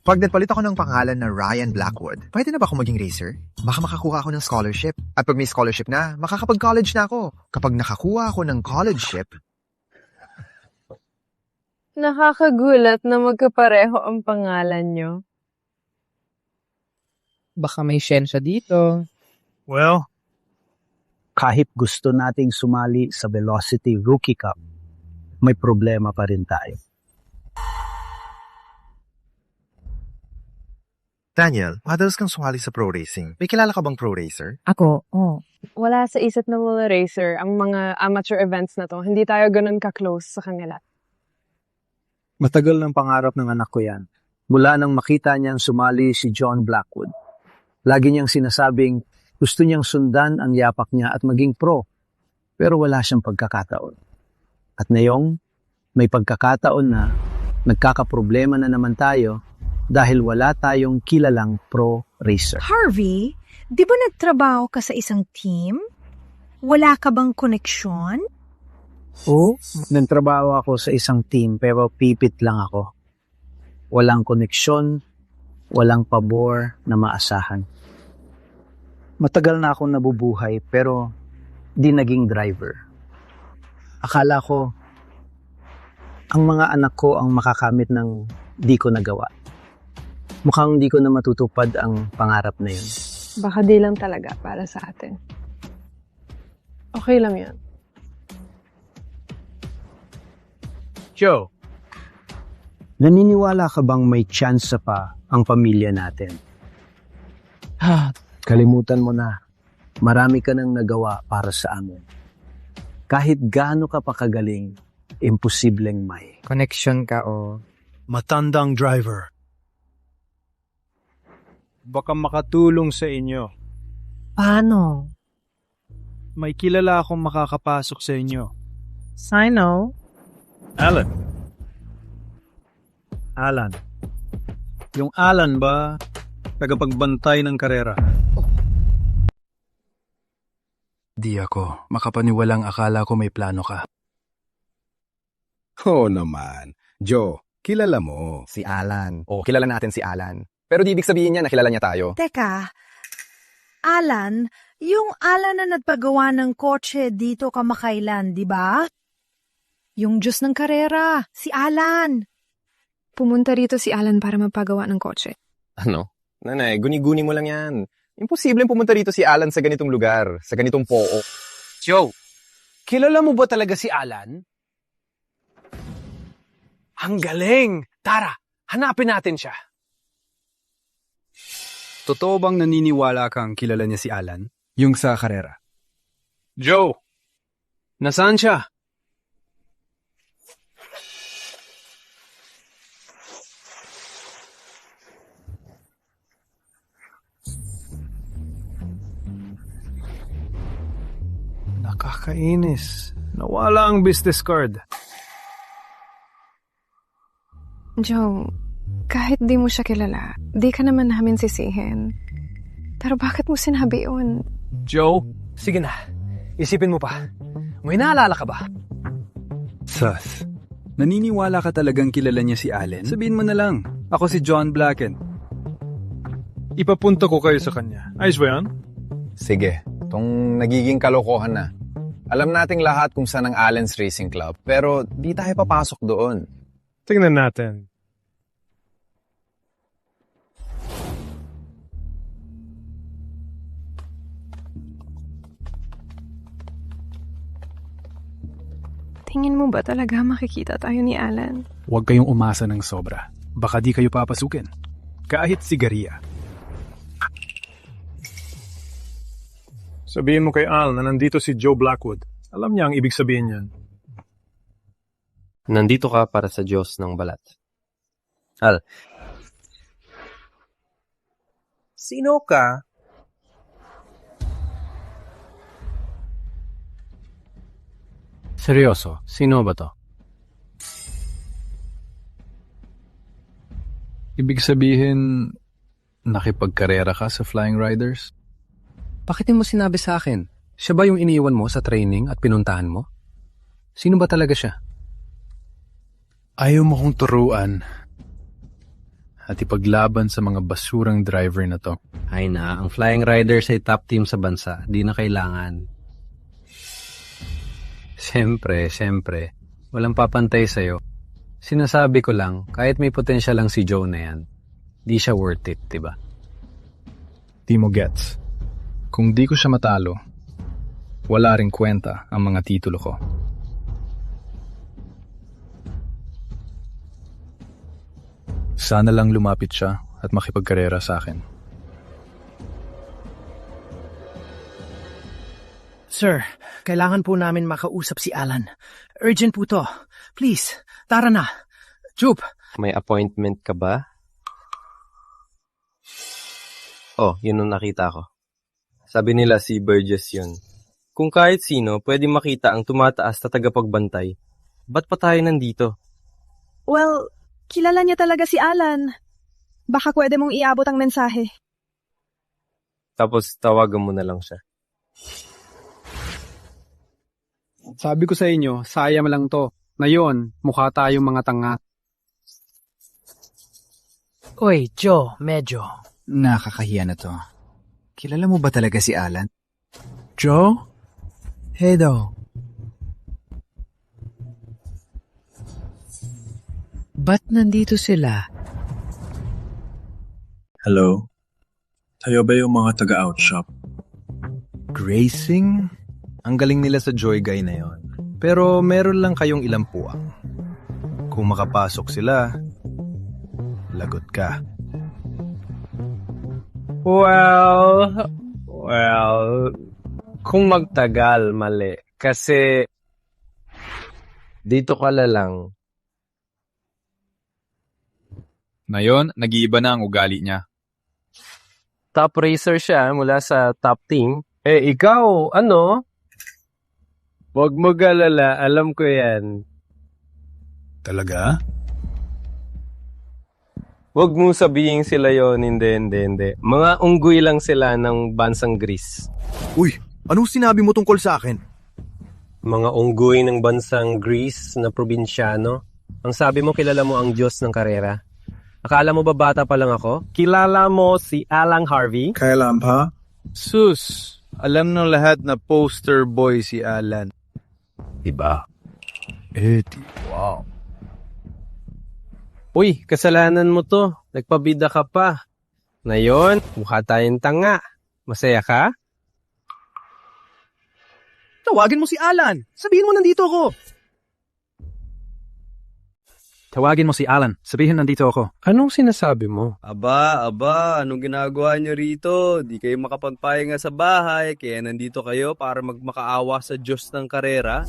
Pag nagpalit ako ng pangalan na Ryan Blackwood, pwede na ba ako maging racer? Baka makakuha ako ng scholarship. At pag may scholarship na, makakapag-college na ako. Kapag nakakuha ako ng collegeship... Nakakagulat na magkapareho ang pangalan nyo. Baka may siyensya dito. Well, kahit gusto nating sumali sa Velocity Rookie Cup, may problema pa rin tayo. Daniel, madalas kang sumali sa pro racing. May kilala ka bang pro racer? Ako, oo. Wala sa isip ng mga racer ang mga amateur events na to. Hindi tayo ganun ka-close sa kanila. Matagal ng pangarap ng anak ko yan. Mula nang makita niyang sumali si John Blackwood. Lagi niyang sinasabing gusto niyang sundan ang yapak niya at maging pro. Pero wala siyang pagkakataon. At ngayong may pagkakataon na nagkakaproblema na naman tayo dahil wala tayong kilalang pro racer. Harvey, di ba nagtrabaho ka sa isang team? Wala ka bang koneksyon? Oo, nagtrabaho ako sa isang team pero pipit lang ako. Walang koneksyon, walang pabor na maasahan. Matagal na akong nabubuhay pero di naging driver. Akala ko, ang mga anak ko ang makakamit ng di ko nagawa. Mukhang di ko na matutupad ang pangarap na yun. Baka di lang talaga para sa atin. Okay lang yan. Joe, naniniwala ka bang may chance pa ang pamilya natin? Kalimutan mo na. Marami ka nang nagawa para sa amin. Kahit gaano ka pa kagaling, imposibleng may. Connection ka o... Matandang driver. Baka makatulong sa inyo. Paano? May kilala akong makakapasok sa inyo. Sino? Alan. Alan. Yung Alan ba, tagapagbantay ng karera? Di ako. Makapaniwalang akala ko may plano ka. Oo naman. Joe, kilala mo. Si Alan. Kilala natin si Alan. Pero di ibig sabihin niya na kilala niya tayo. Teka, Alan, yung Alan na nagpagawa ng kotse dito kamakailan, di ba? Yung Diyos ng karera, si Alan. Pumunta rito si Alan para magpagawa ng kotse. Ano? Nanay, guni-guni mo lang yan. Imposibleng pumunta rito si Alan sa ganitong lugar, sa ganitong poo. Joe, kilala mo ba talaga si Alan? Ang galing! Tara, hanapin natin siya. Totoo bang naniniwala kang kilala niya si Alan? Yung sa karera? Joe, nasaan siya? Nakakainis. Nawala ang business card. Joe, kahit di mo siya kilala, di ka naman namin sisihin. Pero bakit mo sinabi yun? Joe, sige na. Isipin mo pa. May naalala ka ba? Sus. Naniniwala ka talagang kilala niya si Allen? Sabihin mo na lang. Ako si John Blacken. Ipapunta ko kayo sa kanya. Ayos ba yan? Sige, itong nagiging kalokohan na. Alam nating lahat kung saan ang Allen's Racing Club, pero di tayo papasok doon. Tingnan natin. Tingin mo ba talaga makikita tayo ni Alan? Huwag kayong umasa ng sobra. Baka di kayo papasukin. Kahit sigariya. Sabihin mo kay Al na nandito si Joe Blackwood. Alam niya ang ibig sabihin niyan. Nandito ka para sa Diyos ng balat. Al. Sino ka? Seryoso, sino ba to? Ibig sabihin, nakipagkarera ka sa Flying Riders? Bakit mo sinabi sa akin? Siya ba yung iniiwan mo sa training at pinuntahan mo? Sino ba talaga siya? Ayaw mo kong turuan at ipaglaban sa mga basurang driver na to. Ay na, ang Flying Riders ay top team sa bansa. Di na kailangan. Siyempre. Walang papantay sa'yo. Sinasabi ko lang, kahit may potential lang si Joe na yan, di siya worth it, diba? Di mo gets. Kung di ko siya matalo, wala ring kwenta ang mga titulo ko. Sana lang lumapit siya at makipagkarera sa akin. Sir, kailangan po namin makausap si Alan. Urgent po to. Please, tara na. Jup! May appointment ka ba? Oh, yun ang nakita ko. Sabi nila si Burgess yun. Kung kahit sino pwede makita ang tumataas na tagapagbantay, ba't pa tayo nandito? Well, kilala niya talaga si Alan. Baka pwede mong iabot ang mensahe. Tapos tawagan mo na lang siya. Sabi ko sa inyo, sayang lang to. Ngayon, mukha tayong mga tanga. Oy, Joe, medyo. Nakakahiya na to. Kilala mo ba talaga si Alan? Joe? Hey, daw. Ba't nandito sila? Hello? Tayo ba yung mga taga-outshop? Gracing? Ang galing nila sa Joy Guy na yon. Pero meron lang kayong ilang puwang. Kung makapasok sila, lagot ka. Well, kung magtagal, mali. Kasi, dito ka lang. Ngayon, nag-iiba na ang ugali niya. Top racer siya mula sa top team. Eh, ikaw, ano? Huwag mo galala, alam ko yan. Talaga? Huwag mo sabihin sila yon, hindi. Mga unggoy lang sila ng bansang Greece. Uy, anong sinabi mo tungkol sa akin? Mga unggoy ng bansang Greece na probinsyano. Ang sabi mo, kilala mo ang Diyos ng karera. Akala mo ba bata pa lang ako? Kilala mo si Alan Harvey? Kailan pa? Sus, alam ng lahat na poster boy si Alan. Diba? Wow. Uy, kasalanan mo to. Nagpabida ka pa. Ngayon, mukha tayong tanga. Masaya ka? Tawagin mo si Alan. Sabihin mo nandito ako. Tawagin mo si Alan. Sabihin nandito ako. Anong sinasabi mo? Aba, anong ginagawa niyo rito? Di kayo makapagpahinga sa bahay, kaya nandito kayo para magmakaawa sa Diyos ng karera?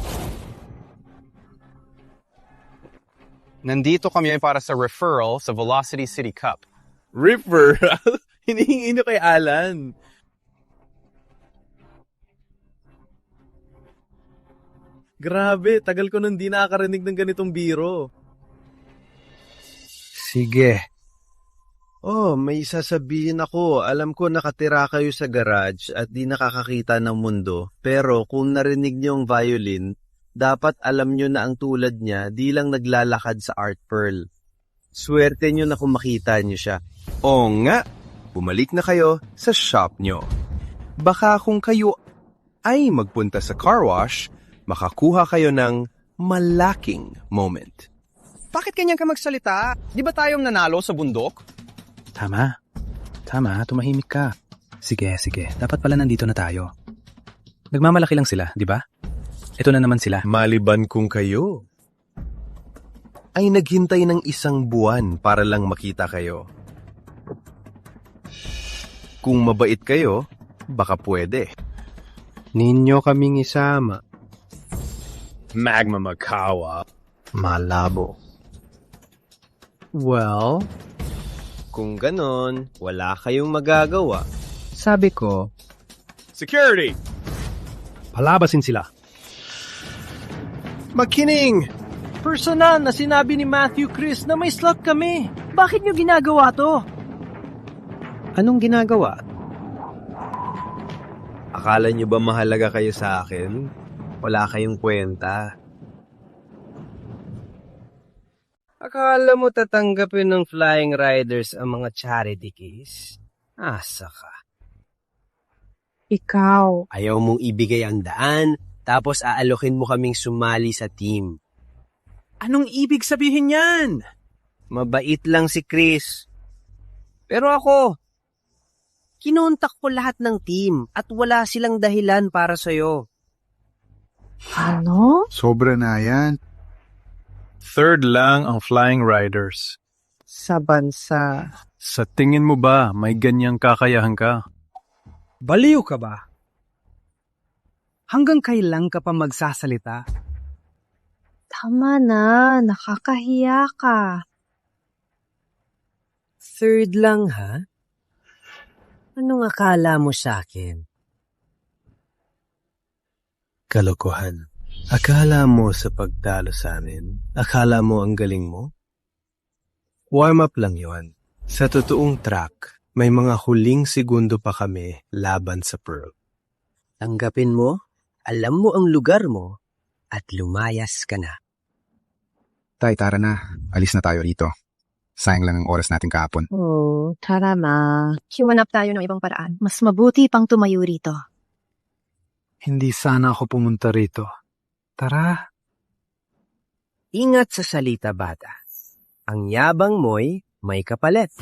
Nandito kami para sa referral sa Velocity City Cup. Referral? Hinihingi niyo kay Alan. Grabe, tagal ko nang di nakakarinig ng ganitong biro. Sige. Oh, may sasabihin ako. Alam ko nakatira kayo sa garage at di nakakakita ng mundo. Pero kung narinig niyo ang violin, dapat alam nyo na ang tulad niya di lang naglalakad sa Art Pearl. Swerte nyo na kung makita nyo siya. Oo nga, bumalik na kayo sa shop nyo. Baka kung kayo ay magpunta sa car wash, makakuha kayo ng malaking moment. Bakit ganyan ka magsalita? Di ba tayong nanalo sa bundok? Tama, tumahimik ka. Sige, dapat pala nandito na tayo. Nagmamalaki lang sila, di ba? Ito na naman sila. Maliban kung kayo ay naghintay ng 1 buwan para lang makita kayo. Kung mabait kayo, baka pwede. Ninyo kaming isama. Magma Makawa. Malabo. Well, kung ganon, wala kayong magagawa. sabi ko, Security! Palabasin sila. Makining! Personal na sinabi ni Matthew Chris na may slot kami. Bakit nyo ginagawa to? Anong ginagawa? Akala nyo ba mahalaga kayo sa akin? Wala kayong kwenta. Akala mo tatanggapin ng Flying Riders ang mga charity case? Asa ka? Ikaw. Ayaw mong ibigay ang daan, tapos aalokin mo kaming sumali sa team. Anong ibig sabihin yan? Mabait lang si Chris. Pero ako, kinontak ko lahat ng team at wala silang dahilan para sa'yo. Ano? Sobra na yan. Third lang ang Flying Riders. Sa bansa. Sa tingin mo ba may ganyang kakayahan ka? Baliw ka ba? Hanggang kailan ka pa magsasalita? Tama na, nakakahiya ka. Third lang, ha? Anong akala mo sa akin? Kalokohan. Akala mo sa pagtalo sa amin? Akala mo ang galing mo? Warm up lang yon. Sa totoong track, may mga huling segundo pa kami laban sa Pearl. Tanggapin mo, alam mo ang lugar mo, at lumayas ka na. Tay, tara na. Alis na tayo rito. Sayang lang ang oras natin kahapon. Tara na. Hiwanap tayo ng ibang paraan. Mas mabuti pang tumayo rito. Hindi sana ako pumunta rito. Tara. Ingat sa salita, bata. Ang yabang mo'y may kapalit.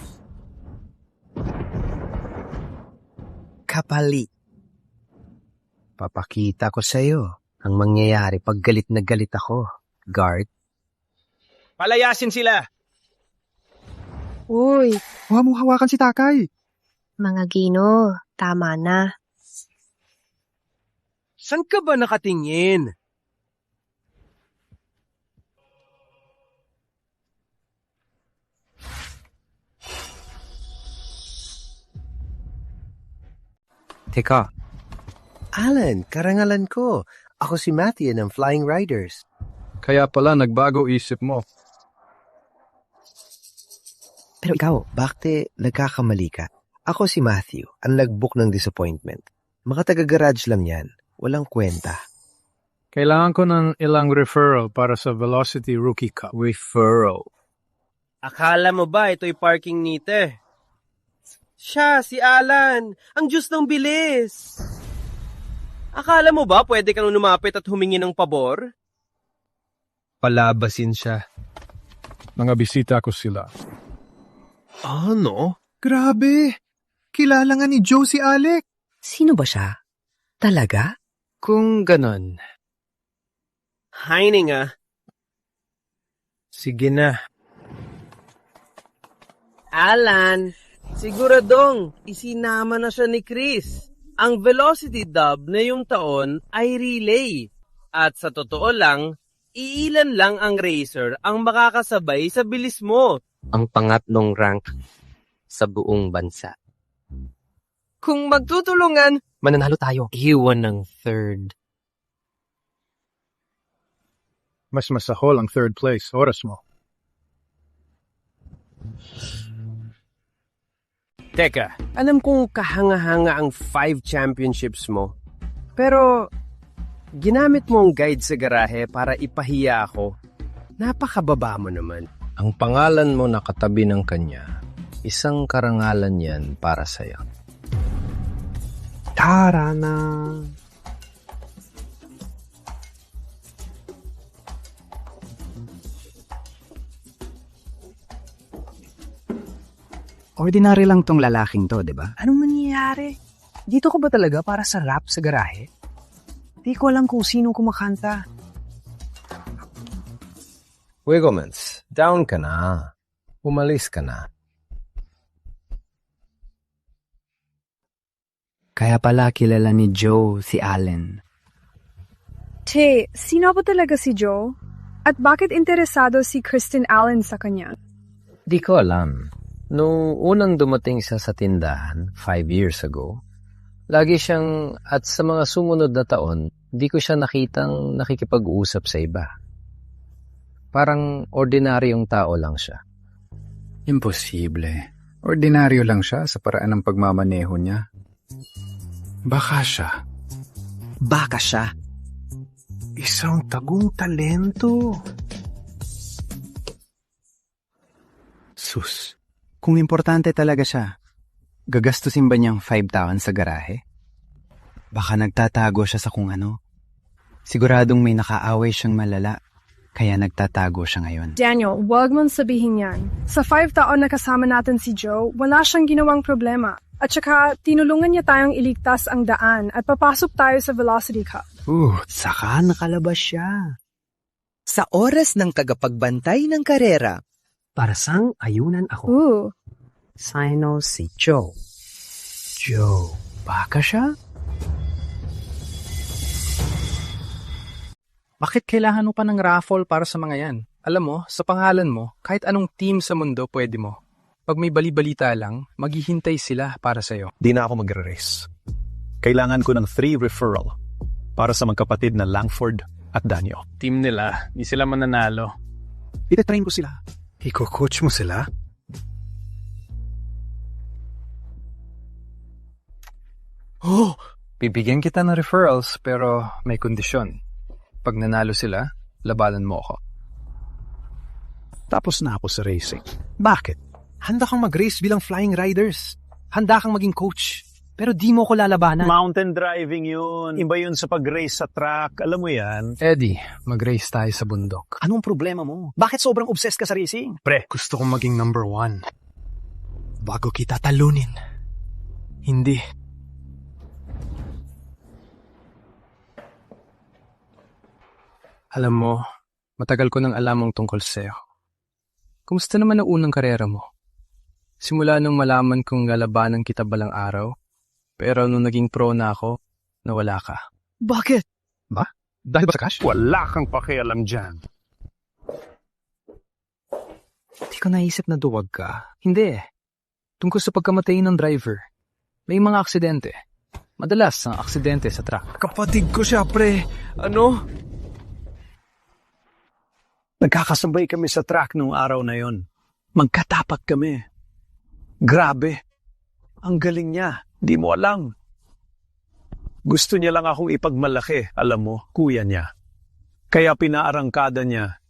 Kapalit. Papakita ko sa'yo ang mangyayari pag galit na galit ako, guard. Palayasin sila! Uy! Huwag mong hawakan si Takay! Mga Gino, tama na. San ka ba nakatingin? Teka. Alan, karangalan ko. Ako si Matthew ng Flying Riders. Kaya pala nagbago isip mo. Pero ikaw, bakit nagkakamali ka? Ako si Matthew, ang nag-book ng disappointment. Mga taga-garage lang yan. Walang kwenta. Kailangan ko ng ilang referral para sa Velocity Rookie Cup. Referral? Akala mo ba ito'y parking nite? Siya, si Alan. Ang Diyos ng bilis. Akala mo ba pwede kang lumapit at humingi ng pabor? Palabasin siya. Mga bisita ko sila. Ano? Grabe! Kilala nga ni Joe si Alec. Sino ba siya? Talaga? Kung ganon. Hining ah. Sige na. Alan, siguradong isinama na siya ni Chris. Ang Velocity Dub na yung taon ay relay. At sa totoo lang, iilan lang ang racer ang makakasabay sa bilis mo. Ang pangatlong rank sa buong bansa. Kung magtutulungan, mananalo tayo. Iwan ng third. Mas masahol ang third place. Oras mo. Teka, alam kong kahanga-hanga ang 5 championships mo. Pero, ginamit mo ang guide sa garahe para ipahiya ako. Napakababa mo naman. Ang pangalan mo nakatabi ng kanya, isang karangalan yan para sa'yo. Tara na. Ordinary lang tong lalaking to, di ba? Anong nangyayari? Dito ko ba talaga para sa rap sa garahe? Di ko alam kung sino kumakanta. Wigglemans, down ka na. Umalis ka na. Kaya pala kilala ni Joe si Allen. Che, sino ba talaga si Joe? At bakit interesado si Kristen Allen sa kanya? Di ko alam. Nung unang dumating siya sa tindahan, 5 years ago, lagi siyang, at sa mga sumunod na taon, di ko siya nakitang nakikipag-usap sa iba. Parang ordinaryong tao lang siya. Imposible. Ordinaryo lang siya sa paraan ng pagmamaneho niya. Baka siya. Baka siya. Isang tagong talento. Sus, kung importante talaga siya, gagastusin ba niyang 5,000 sa garahe? Baka nagtatago siya sa kung ano. Siguradong may nakaaway siyang malala, kaya nagtatago siya ngayon. Daniel, wag mong sabihin yan. Sa 5 taon na kasama natin si Joe, wala siyang ginawang problema. At saka, tinulungan niya tayong iligtas ang daan at papasok tayo sa Velocity Cup. Saka nakalabas siya. Sa oras ng tagapagbantay ng karera, para sang ayunan ako. Sino si Joe? Joe, baka siya? Bakit kailangan mo pa ng raffle para sa mga yan? Alam mo, sa pangalan mo, kahit anong team sa mundo pwede mo. Pag may bali-balita lang, maghihintay sila para sa'yo. Di na ako magre-race. Kailangan ko ng 3 referral para sa magkapatid na Langford at Daniel. Team nila, di sila mananalo. Itatrain ko sila. Iko-coach mo sila? Bibigyan kita ng referrals pero may kondisyon. Pag nanalo sila, labanan mo ako. Tapos na ako sa racing. Bakit? Handa kang mag-race bilang flying riders. Handa kang maging coach. Pero di mo ko lalabanan. Mountain driving yun. Iba yun sa pag-race sa track. Alam mo yan. Eddie, mag-race tayo sa bundok. Anong problema mo? Bakit sobrang obsessed ka sa racing? Pre, gusto kong maging number 1. Bago kita talunin. Hindi. Alam mo, matagal ko nang alam ang tungkol sa'yo. Kumusta naman ang unang karera mo? Simula nung malaman kong lalabanan kita balang araw, pero nung naging pro na ako, nawala ka. Bakit? Ba? Dahil ba sa cash? Wala kang pakialam dyan. Hindi ko naisip na duwag ka. Hindi. Tungkol sa pagkamatay ng driver. May mga aksidente. Madalas ang aksidente sa truck. Kapatid ko siya, pre. Ano? Nagkakasabay kami sa track nung araw na yon. Magkatapat kami. Grabe. Ang galing niya. Di mo alam. Gusto niya lang akong ipagmalaki, alam mo, kuya niya. Kaya pinaarangkada niya.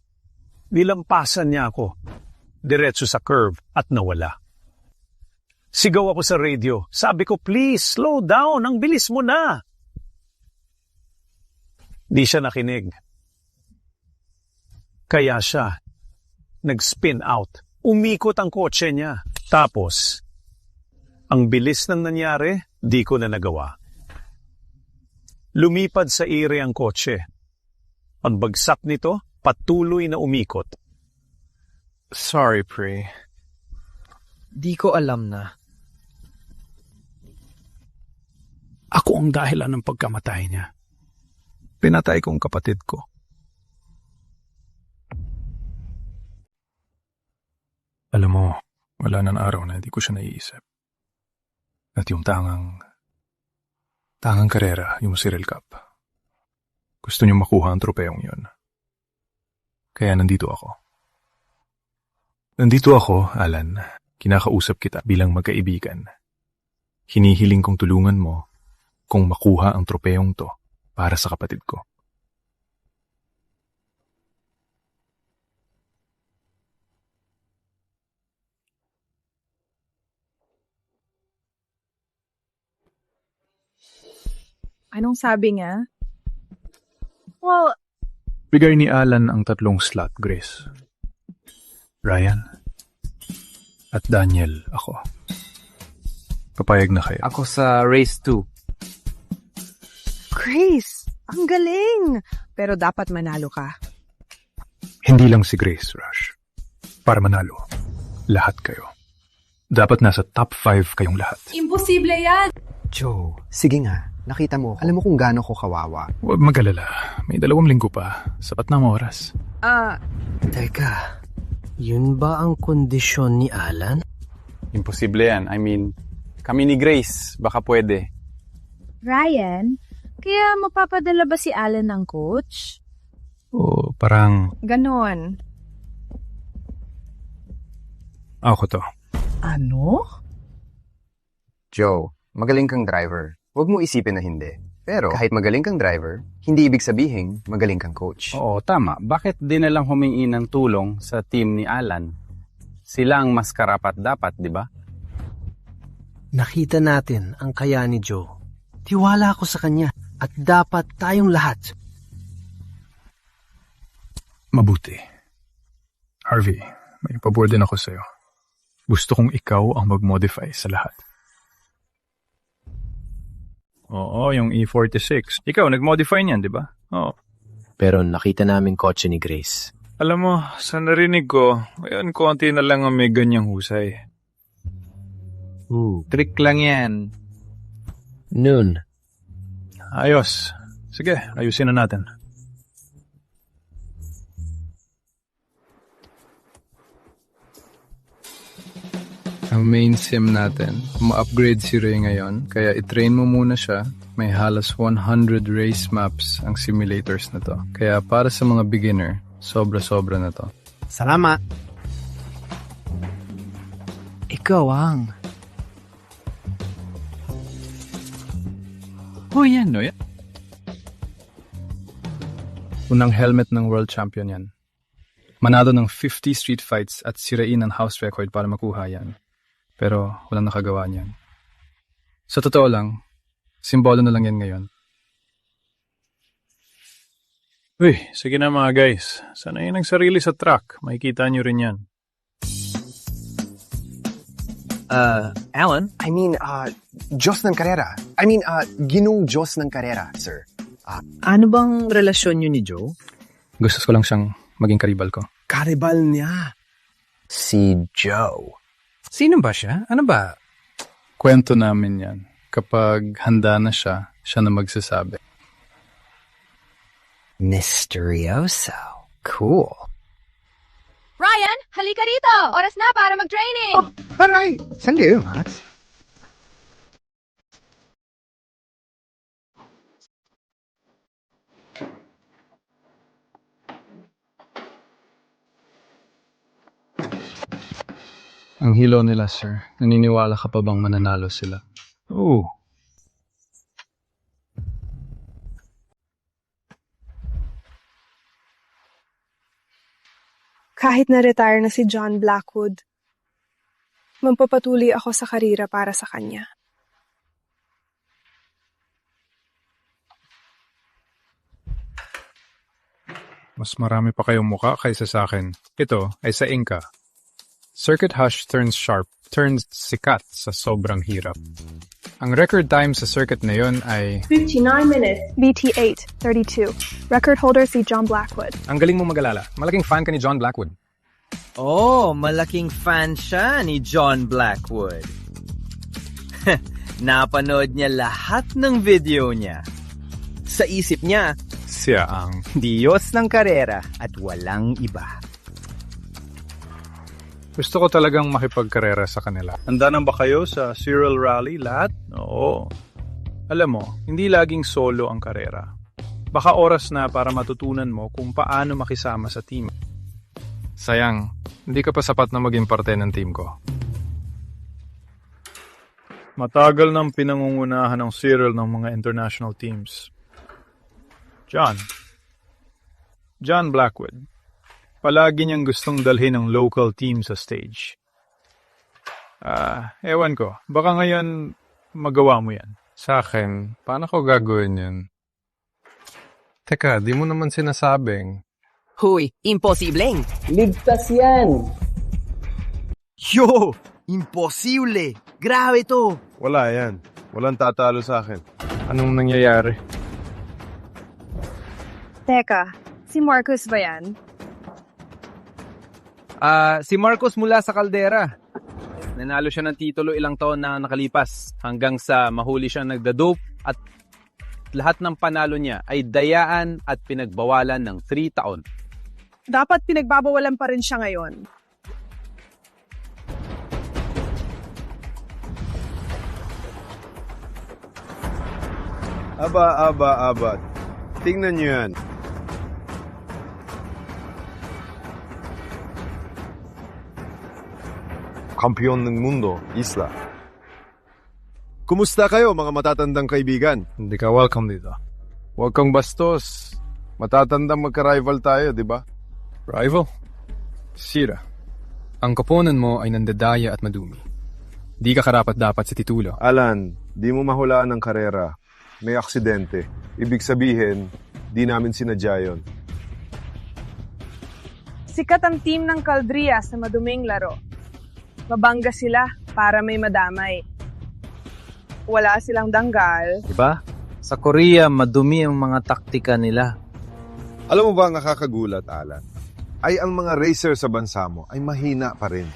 Nilampasan niya ako. Diretso sa curve at nawala. Sigaw ako sa radio. Sabi ko, please, slow down. Ang bilis mo na. Di siya nakinig. Kaya siya nag-spin out. Umikot ang kotse niya. Tapos, ang bilis ng nangyari, di ko na nagawa. Lumipad sa ire ang kotse. Ang bagsak nito, patuloy na umikot. Sorry, pre. Di ko alam na. Ako ang dahilan ng pagkamatay niya. Pinatay kong kapatid ko. Alam mo, wala nang araw na hindi ko siya naiisip. At yung tangang karera, yung Cyril Cup. Gusto niyo makuha ang tropeyong yun. Kaya nandito ako. Nandito ako, Alan. Kinakausap kita bilang magkaibigan. Hinihiling kong tulungan mo kung makuha ang tropeyong to para sa kapatid ko. Anong sabi niya? Well, Bigay ni Alan ang 3 slot, Grace. Ryan at Daniel ako. Papayag na kayo. Ako sa race 2. Grace, ang galing! Pero dapat manalo ka. Hindi lang si Grace, Rush. Para manalo, lahat kayo. Dapat nasa top 5 kayong lahat. Imposible yan! Joe, sige nga. Nakita mo, alam mo kung gaano ko kawawa. Huwag mag-alala. May 2 linggo pa. Sapat na ang oras. Teka. Yun ba ang kondisyon ni Alan? Imposible yan. I mean, kami ni Grace, baka pwede. Ryan, kaya mapapadala ba si Alan ng coach? O parang... Ganon. Ako to. Ano? Joe, magaling kang driver. Huwag mo isipin na hindi. Pero kahit magaling kang driver, hindi ibig sabihin magaling kang coach. Oo, tama. Bakit di na lang humingi ng tulong sa team ni Alan? Sila ang mas karapat-dapat, di ba? Nakita natin ang kaya ni Joe. Tiwala ako sa kanya at dapat tayong lahat. Mabuti. Harvey, may pabor din ako sa'yo. Gusto kong ikaw ang mag-modify sa lahat. Oo, yung E46. Ikaw, nag-modify niyan, di ba? Oo. Pero nakita namin kotse ni Grace. Alam mo, sa narinig ko, ngayon konti na lang ang may ganyang husay. Trick lang yan. Noon. Ayos. Sige, ayusin na natin. Ang main sim natin, ma-upgrade si Ray ngayon, kaya i-train mo muna siya. May halos 100 race maps ang simulators na to. Kaya para sa mga beginner, sobra-sobra na to. Salamat. Ikaw ang... yan, no? Unang helmet ng world champion yan. Manalo ng 50 street fights at sirain ang house record para makuha yan. Pero walang nakagawa niyan. Sa totoo lang, simbolo na lang yan ngayon. Uy, sige na mga guys. Sanayin ang sarili sa track. Makikita nyo rin yan. Alan? Diyos ng karera. Ginong Diyos ng karera, sir. Ano bang relasyon niyo ni Joe? Gusto ko lang siyang maging karibal ko. Karibal niya. Si Joe. Sino ba siya? Ano ba? Kwento namin yan. Kapag handa na siya, siya na magsasabi. Mysterioso. Cool. Ryan, halika rito! Oras na para mag-training! Aray! Sandi, Max. Ang hilo nila, sir. Naniniwala ka pa bang mananalo sila? Oo. Kahit na-retire na si John Blackwood, magpapatuloy ako sa karera para sa kanya. Mas marami pa kayong muka kaysa sa akin. Ito ay sa Inca. Circuit Hush turns sharp, turns sikat sa sobrang hirap. Ang record time sa circuit na yon ay 59 minutes. BT8, 32. Record holder si John Blackwood. Ang galing mo mag-alala. Malaking fan ka ni John Blackwood. Oh, malaking fan siya ni John Blackwood. Napanood niya lahat ng video niya. Sa isip niya, siya ang Diyos ng karera at walang iba. Gusto ko talagang makipagkarera sa kanila. Handa na ba kayo sa Cyril Rally lahat? Oo. Alam mo, hindi laging solo ang karera. Baka oras na para matutunan mo kung paano makisama sa team. Sayang, hindi ka pa sapat na maging parte ng team ko. Matagal nang pinangungunahan ng Cyril ng mga international teams. John Blackwood. Palagi niyang gustong dalhin ang local team sa stage. Ewan ko. Baka ngayon magawa mo yan. Sa akin, paano ko gagawin yan? Teka, di mo naman sinasabing. Huy, imposibleng. Ligtas yan. Yo, imposible. Grabe to. Wala yan. Walang tatalo sa akin. Anong nangyayari? Teka, si Marcus ba yan? Si Marcos mula sa Caldera. Nanalo siya ng titulo ilang taon na nakalipas hanggang sa mahuli siyang nagda-dope at lahat ng panalo niya ay dayaan at pinagbawalan ng 3 taon. Dapat pinagbabawalan pa rin siya ngayon. Aba. Tingnan niyo yan. Kampiyon ng mundo, Isla. Kumusta kayo mga matatandang kaibigan? Hindi ka welcome dito. Huwag kang bastos. Matatandang magka-rival tayo, di ba? Rival? Sira. Ang kaponan mo ay nandadaya at madumi. Di ka karapat-dapat sa titulo. Alan, di mo mahulaan ng karera. May aksidente. Ibig sabihin, di namin sinadya yun. Sikat ang team ng Caldria sa maduming laro. Mabangga sila para may madamay. Wala silang danggal. Diba? Sa Korea, madumi ang mga taktika nila. Alam mo ba ang nakakagulat, Alan? Ay ang mga racer sa bansa mo ay mahina pa rin.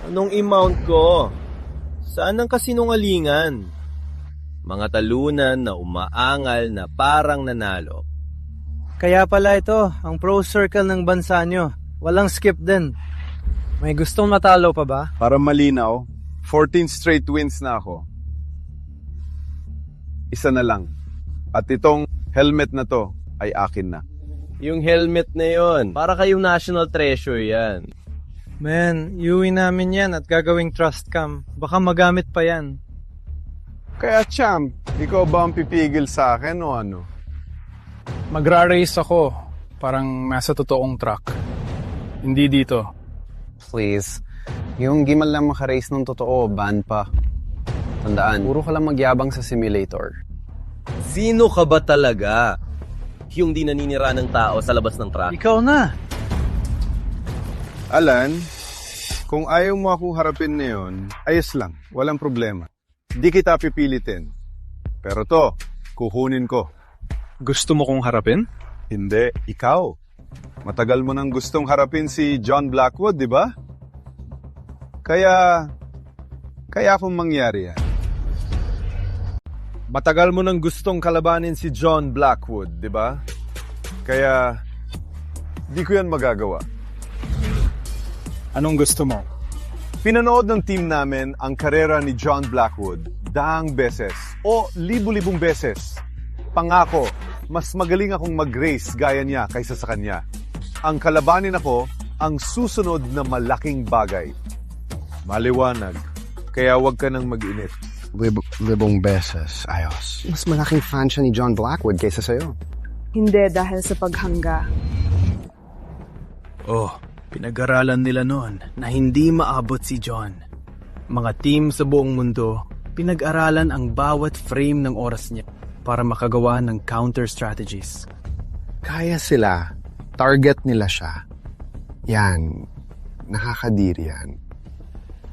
Anong i-mount ko? Saan ang kasinungalingan? Mga talunan na umaangal na parang nanalo. Kaya pala ito, ang pro circle ng bansa nyo. Walang skip din. May gustong matalo pa ba? Para malinaw, 14 straight wins na ako. Isa na lang. At itong helmet na to ay akin na. Yung helmet na yon, para kayong national treasure yan. Man, iuwi namin yan at gagawing trust cam. Baka magamit pa yan. Kaya champ, ikaw ba ang pipigil sa akin o ano? Magra-race ako. Parang nasa totoong track. Hindi dito. Please. Yung gimal lang makarace ng totoo, ban pa. Tandaan, puro ka lang magyabang sa simulator. Sino ka ba talaga? Yung di naninira ng tao sa labas ng track. Ikaw na. Alan, kung ayaw mo akong harapin na yun, ayos lang, walang problema. Di kita pipilitin. Pero to, kukunin ko. Gusto mo kong harapin? Hindi, ikaw. Matagal mo nang gustong harapin si John Blackwood, di ba? Kaya kung mangyari yan. Matagal mo nang gustong kalabanin si John Blackwood, di ba? Kaya di ko yan magagawa. Anong gusto mo? Pinanood ng team namin ang karera ni John Blackwood daang beses o libu-libong beses. Pangako, mas magaling akong mag-race gaya niya kaysa sa kanya. Ang kalabanin ako ang susunod na malaking bagay. Maliwanag, kaya huwag ka nang mag-init. Libong beses, ayos. Mas malaking fan siya ni John Blackwood kaysa sa'yo. Hindi dahil sa paghangga. Oh, pinag-aralan nila noon na hindi maabot si John. Mga team sa buong mundo, pinag-aralan ang bawat frame ng oras niya para makagawa ng counter strategies. Kaya sila, target nila siya. Yan, nakakadiri yan.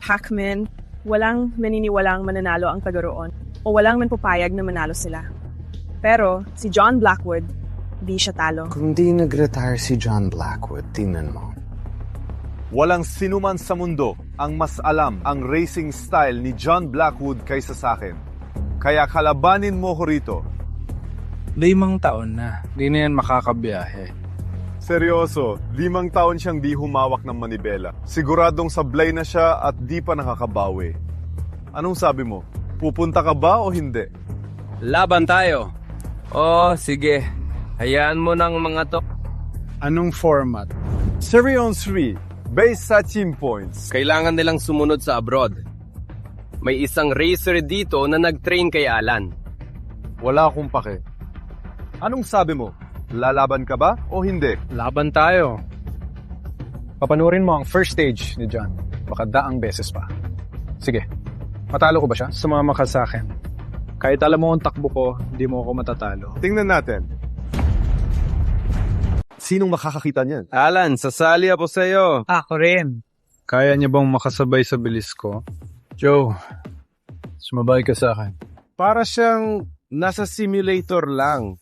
Hackman, walang maniniwalang mananalo ang taga-roon o walang manpupayag na manalo sila. Pero si John Blackwood, di siya talo. Kung di nag-retire si John Blackwood, tingnan mo. Walang sinuman sa mundo ang mas alam ang racing style ni John Blackwood kaysa sa akin. Kaya kalabanin mo ko rito. 5 taon na. Di na yan makakabiyahe. Seryoso, 5 taon siyang di humawak ng manibela. Siguradong sablay na siya at di pa nakakabawi. Anong sabi mo? Pupunta ka ba o hindi? Laban tayo. Oh, sige. Hayaan mo ng mga to. Anong format? 3-on-3. Based sa team points. Kailangan nilang sumunod sa abroad. May isang racer dito na nag-train kay Alan. Wala akong pake. Anong sabi mo? Lalaban ka ba o hindi? Laban tayo. Papanurin mo ang first stage ni John. Baka daang beses pa. Sige, matalo ko ba siya? Sumama ka sa akin. Kahit alam mo ang takbo ko, hindi mo ako matatalo. Tingnan natin. Sinong makakakita niyan? Alan, sasali ako sa'yo. Ako rin. Kaya niya bang makasabay sa bilis ko? Joe, sumabay ka sa akin. Para siyang nasa simulator lang.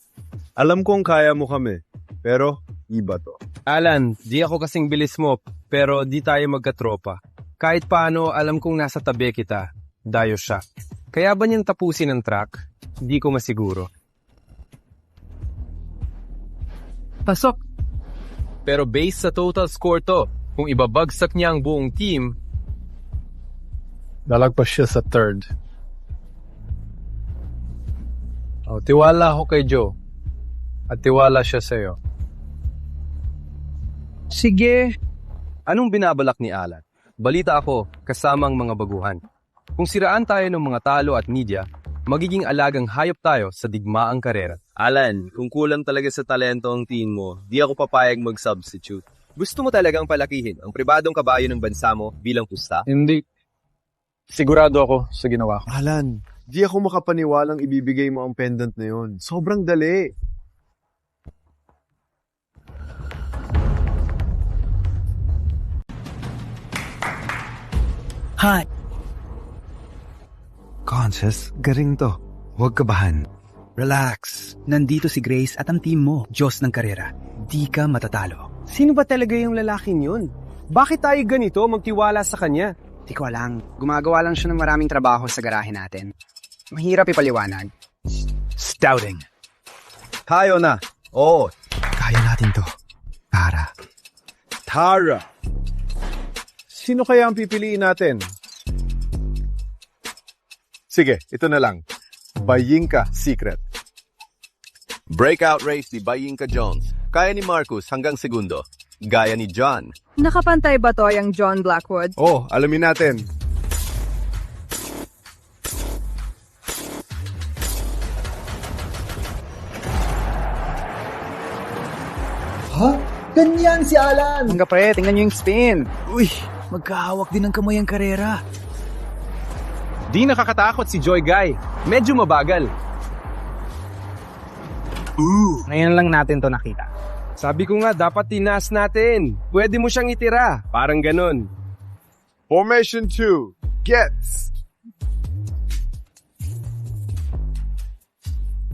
Alam kong kaya mo kami, pero iba to. Alan, di ako kasing bilis mo, pero di tayo magkatropa. Kahit paano, alam kong nasa tabi kita. Dayo siya. Kaya ba niyang tapusin ang track? Di ko masiguro. Pasok. Pero based sa total score to, kung ibabagsak niya ang buong team, lalagpas siya sa third. Oh, tiwala ako kay Joe. At tiwala siya sa'yo. Sige. Anong binabalak ni Alan? Balita ako, kasamang mga baguhan. Kung siraan tayo ng mga talo at media, magiging alagang hayop tayo sa digmaang karera. Alan, kung kulang talaga sa talento ang team mo, di ako papayag mag-substitute. Gusto mo talagang palakihin ang pribadong kabayo ng bansa mo bilang pusta? Hindi. Sigurado ako sa ginawa ko. Alan, di ako makapaniwalang ibibigay mo ang pendant na yon. Sobrang dali. Hi. Conses, garing to. Huwag kabahan. Relax. Nandito si Grace at ang team mo. Diyos ng karera. Di ka matatalo. Sino ba talaga yung lalaking yun? Bakit tayo ganito magtiwala sa kanya? Di ko alam. Gumagawa lang siya ng maraming trabaho sa garahe natin. Mahirap ipaliwanag. Stouting. Tayo na. Oo. Kaya natin to. Tara. Sino kaya ang pipiliin natin? Sige, ito na lang. Bayinka Secret. Breakout race ni Bayinka Jones. Kaya ni Marcus hanggang segundo. Gaya ni John. Nakapantay ba to yung John Blackwood? Oh, alamin natin. Ha? Ganyan si Alan! Hangga pre, tingnan nyo yung spin. Uy, magkahawak din ng kamay ang karera. Di nakakatakot si Joy Guy. Medyo mabagal. Ngayon lang natin to nakita. Sabi ko nga, dapat tinaas natin. Pwede mo siyang itira. Parang ganun. Formation 2. Gets!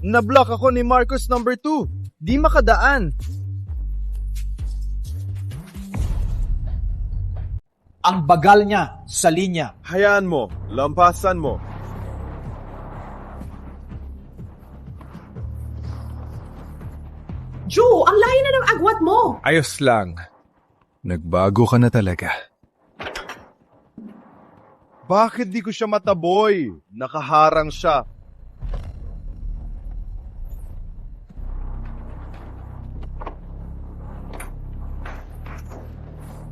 Nablock ako ni Marcus number 2. Di makadaan. Ang bagal niya sa linya. Hayaan mo. Lampasan mo. Joe, ang layo na ng agwat mo! Ayos lang. Nagbago ka na talaga. Bakit di ko siya mataboy? Nakaharang siya.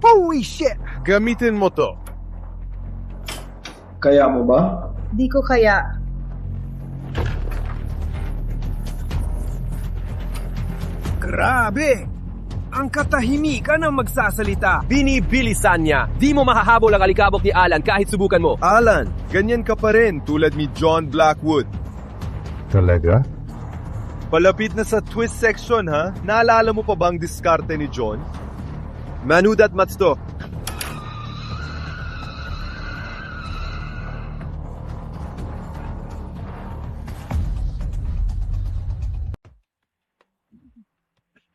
Holy shit! Gamitin mo to. Kaya mo ba? Di ko kaya. Grabe! Ang katahimikan ng magsasalita. Binibilisan niya. Di mo mahahabol ang alikabok ni Alan kahit subukan mo. Alan, ganyan ka pa rin tulad ni John Blackwood. Talaga? Palapit na sa twist section ha? Naalala mo pa ba ang diskarte ni John? Manood at Matsto.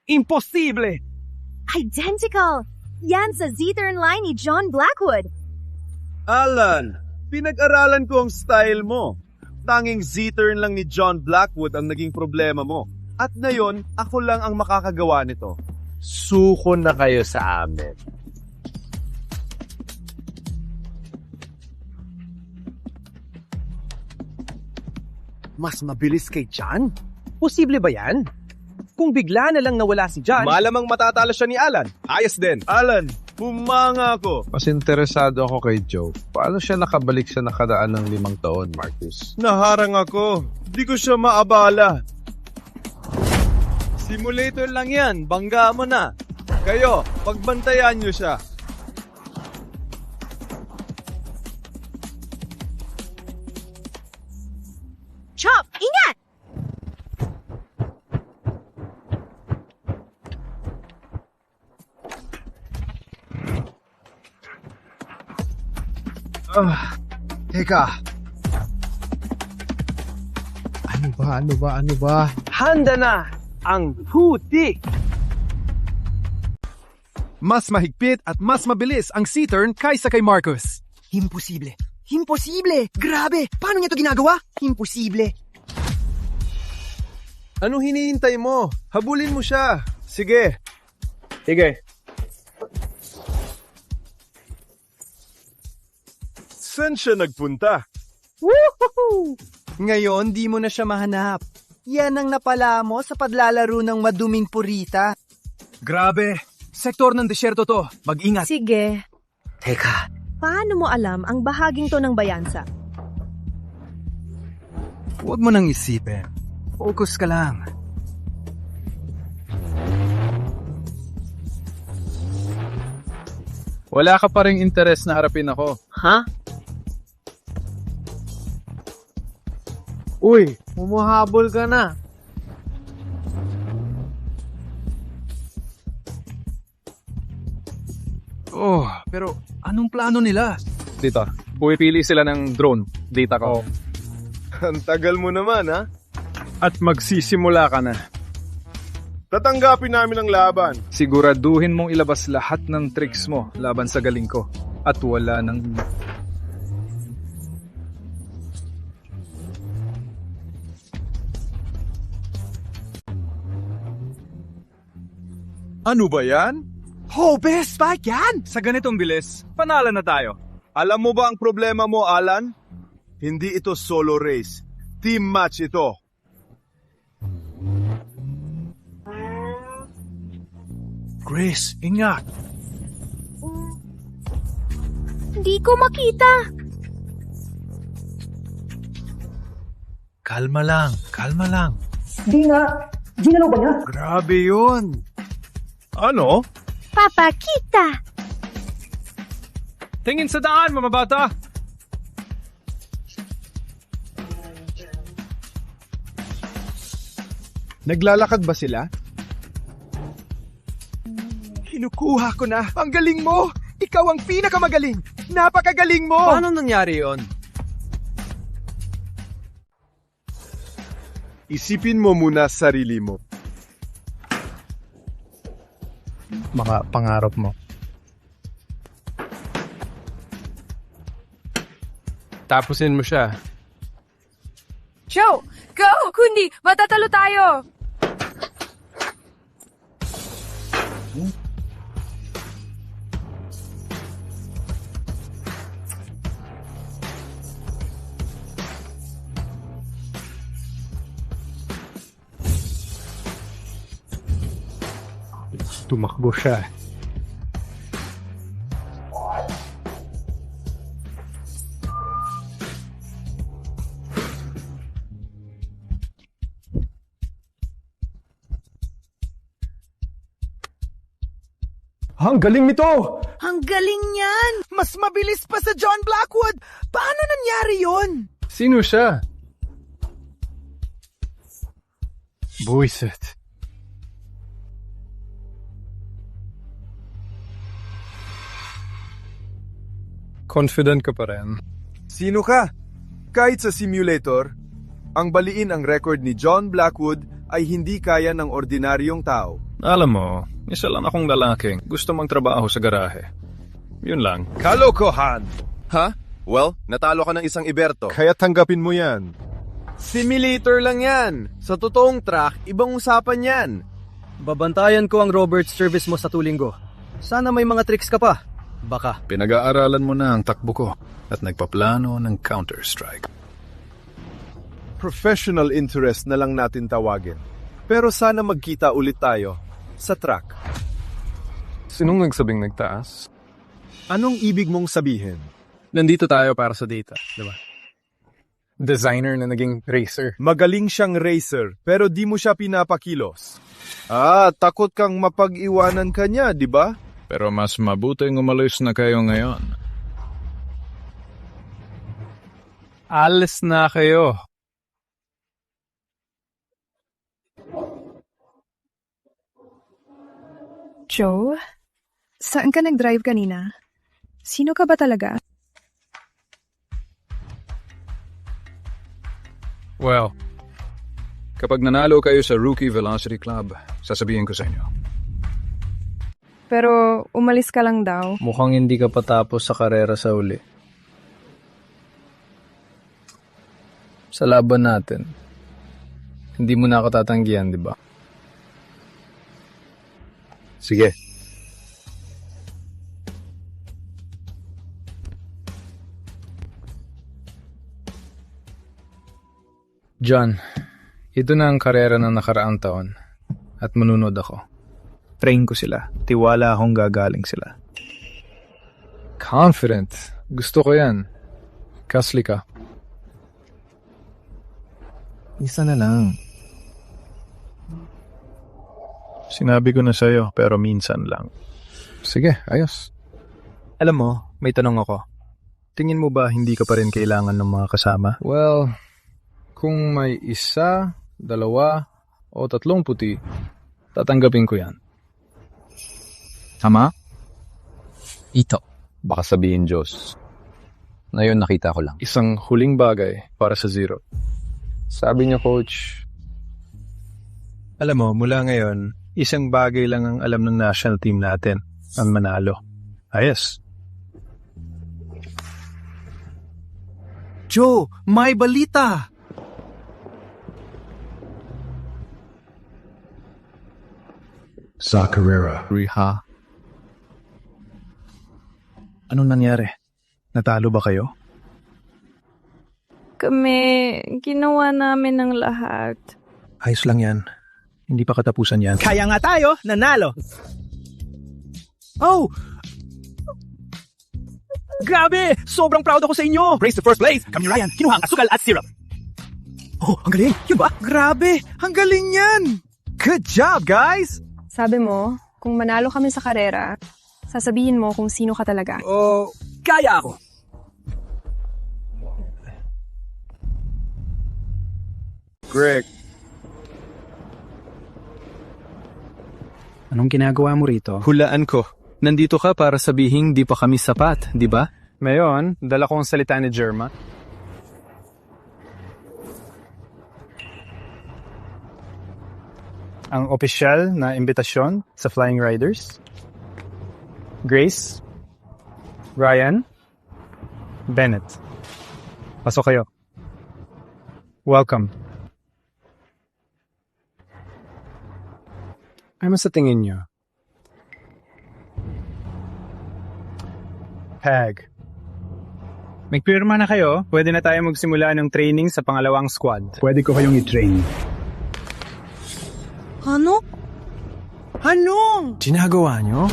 Imposible! Identical! Yan sa Z-turn line ni John Blackwood. Alan, pinag-aralan ko ang style mo. Tanging Z-turn lang ni John Blackwood ang naging problema mo. At ngayon, ako lang ang makakagawa nito. Suko na kayo sa amin. Mas mabilis kay John? Posible ba yan? Kung bigla na lang nawala si John... Malamang matatalo siya ni Alan. Ayos din. Alan, humanga ako. Mas interesado ako kay Joe. Paano siya nakabalik sa nakaraan ng 5 taon, Marcus? Naharang ako. Di ko siya maabala. Simulator lang yan. Bangga mo na. Kayo, pagbantayan niyo siya. Chop, ingat! Teka. Ano ba? Handa na ang huti! Mas mahigpit at mas mabilis ang C-turn kaysa kay Marcus. Imposible. Imposible! Grabe! Paano niya to ginagawa? Imposible. Ano hinihintay mo? Habulin mo siya. Sige. Sige. Saan siya nagpunta? Woohoo! Ngayon, di mo na siya mahanap. Yan ang napala mo sa paglalaro ng maduming purita. Grabe! Sektor ng desyerto to. Mag-ingat. Sige. Teka. Paano mo alam ang bahaging to ng Bayansa? Huwag mo nang isipin. Focus ka lang. Wala ka pa ring interes na harapin ako. Ha? Uy, umuhabol ka na. Oh, pero anong plano nila? Dito, pumipili sila ng drone. Data ko. Ang tagal mo naman, ha? At magsisimula ka na. Tatanggapin namin ang laban. Siguraduhin mong ilabas lahat ng tricks mo laban sa galing ko. At wala nang... Ano ba yan? Oh, best bike yan! Sa ganitong bilis, panalo na tayo. Alam mo ba ang problema mo, Alan? Hindi ito solo race. Team match ito. Chris, ingat. Hindi ko makita. Kalma lang, kalma lang. Di nga. Ginalaw ba niya? Grabe yun. Ano? Papakita. Tingin sa daan, mga bata! Naglalakad ba sila? Kinukuha ko na. Ang galing mo! Ikaw ang pinakamagaling! Napakagaling mo! Paano nangyari yon? Isipin mo muna sarili mo. Mga pangarap mo. Tapusin mo siya. Joe! Go! Kundi, matatalo tayo! Tumakbo siya. Ang galing nito! Ang galing niyan! Mas mabilis pa sa John Blackwood! Paano nangyari yon? Sino siya? Buisit. Confident ka pa rin. Sino ka? Kahit sa simulator, ang baliin ang record ni John Blackwood ay hindi kaya ng ordinaryong tao. Alam mo, isa lang akong lalaking gusto magtrabaho sa garahe. Yun lang. Kalokohan! Ha? Well, natalo ka ng isang Iberto. Kaya tanggapin mo yan. Simulator lang yan. Sa totoong track, ibang usapan yan. Babantayan ko ang Roberts service mo sa tulinggo. Sana may mga tricks ka pa. Baka. Pinag-aaralan mo na ang takbo ko at nagpaplano ng counter-strike. Professional interest na lang natin tawagin. Pero sana magkita ulit tayo sa track. Sinong nagsabing nagtaas? Anong ibig mong sabihin? Nandito tayo para sa data, di ba? Designer na naging racer. Magaling siyang racer, pero di mo siya pinapakilos. Takot kang mapag-iwanan ka niya, di ba? Pero mas mabuting umalis na kayo ngayon. Alis na kayo. Joe? Saan ka nag-drive kanina? Sino ka ba talaga? Well, kapag nanalo kayo sa Rookie Velocity Club, sasabihin ko sa inyo. Pero umalis ka lang daw. Mukhang hindi ka patapos sa karera sa uli. Sa laban natin, hindi mo na ako tatanggihan, di ba? Sige. John, ito na ang karera ng nakaraang taon at manunod ako. Train ko sila. Tiwala akong gagaling sila. Confident. Gusto ko yan. Kasli ka. Isa na lang. Sinabi ko na sa'yo, pero minsan lang. Sige, ayos. Alam mo, may tanong ako. Tingin mo ba hindi ka pa rin kailangan ng mga kasama? Well, kung may isa, dalawa, o 3 puti, tatanggapin ko yan. Tama? Ito. Baka sabihin Diyos. Ngayon nakita ko lang. Isang huling bagay para sa zero. Sabi niya, Coach. Alam mo, mula ngayon, isang bagay lang ang alam ng national team natin, ang manalo. Ayos. Joe, may balita! Sa Carrera. Riha. Anong nangyari? Natalo ba kayo? Kami, ginawa namin ng lahat. Ayos lang yan. Hindi pa katapusan yan. Kaya nga tayo, nanalo! Oh! Grabe! Sobrang proud ako sa inyo! Race to first place! Kami Ryan, kinuha ang asukal at syrup. Oh, ang galing! Yun ba? Grabe! Ang galing yan! Good job, guys! Sabi mo, kung manalo kami sa karera, sasabihin mo kung sino ka talaga. Oh, kaya ako! Greg. Anong ginagawa mo rito? Hulaan ko. Nandito ka para sabihin di pa kami sapat, di ba? Ngayon, dala ko ang salita ni Germa. Ang opisyal na imbitasyon sa Flying Riders. Grace, Ryan, Bennett. Pasok kayo. Welcome. Ano sa tingin niyo? Pag. Magpirma na kayo, pwede na tayo magsimula ng training sa pangalawang squad. Pwede ko kayong i-train. Ano? Anong? Ginagawa nyo?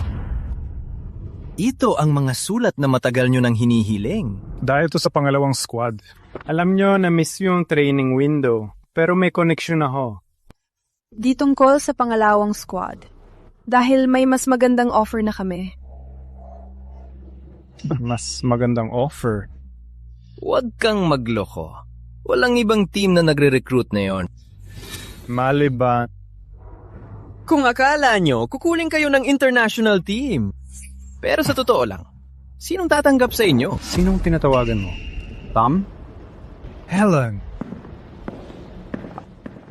Ito ang mga sulat na matagal nyo nang hinihiling. Dahil to sa pangalawang squad. Alam nyo na miss yung training window, pero may connection ako. Di tungkol sa pangalawang squad. Dahil may mas magandang offer na kami. Mas magandang offer? Huwag kang magloko. Walang ibang team na nagre-recruit na yon. Maliban. Kung akala nyo, kukuling kayo ng international team. Pero sa totoo lang, sinong tatanggap sa inyo? Sinong tinatawagan mo? Tom? Helen.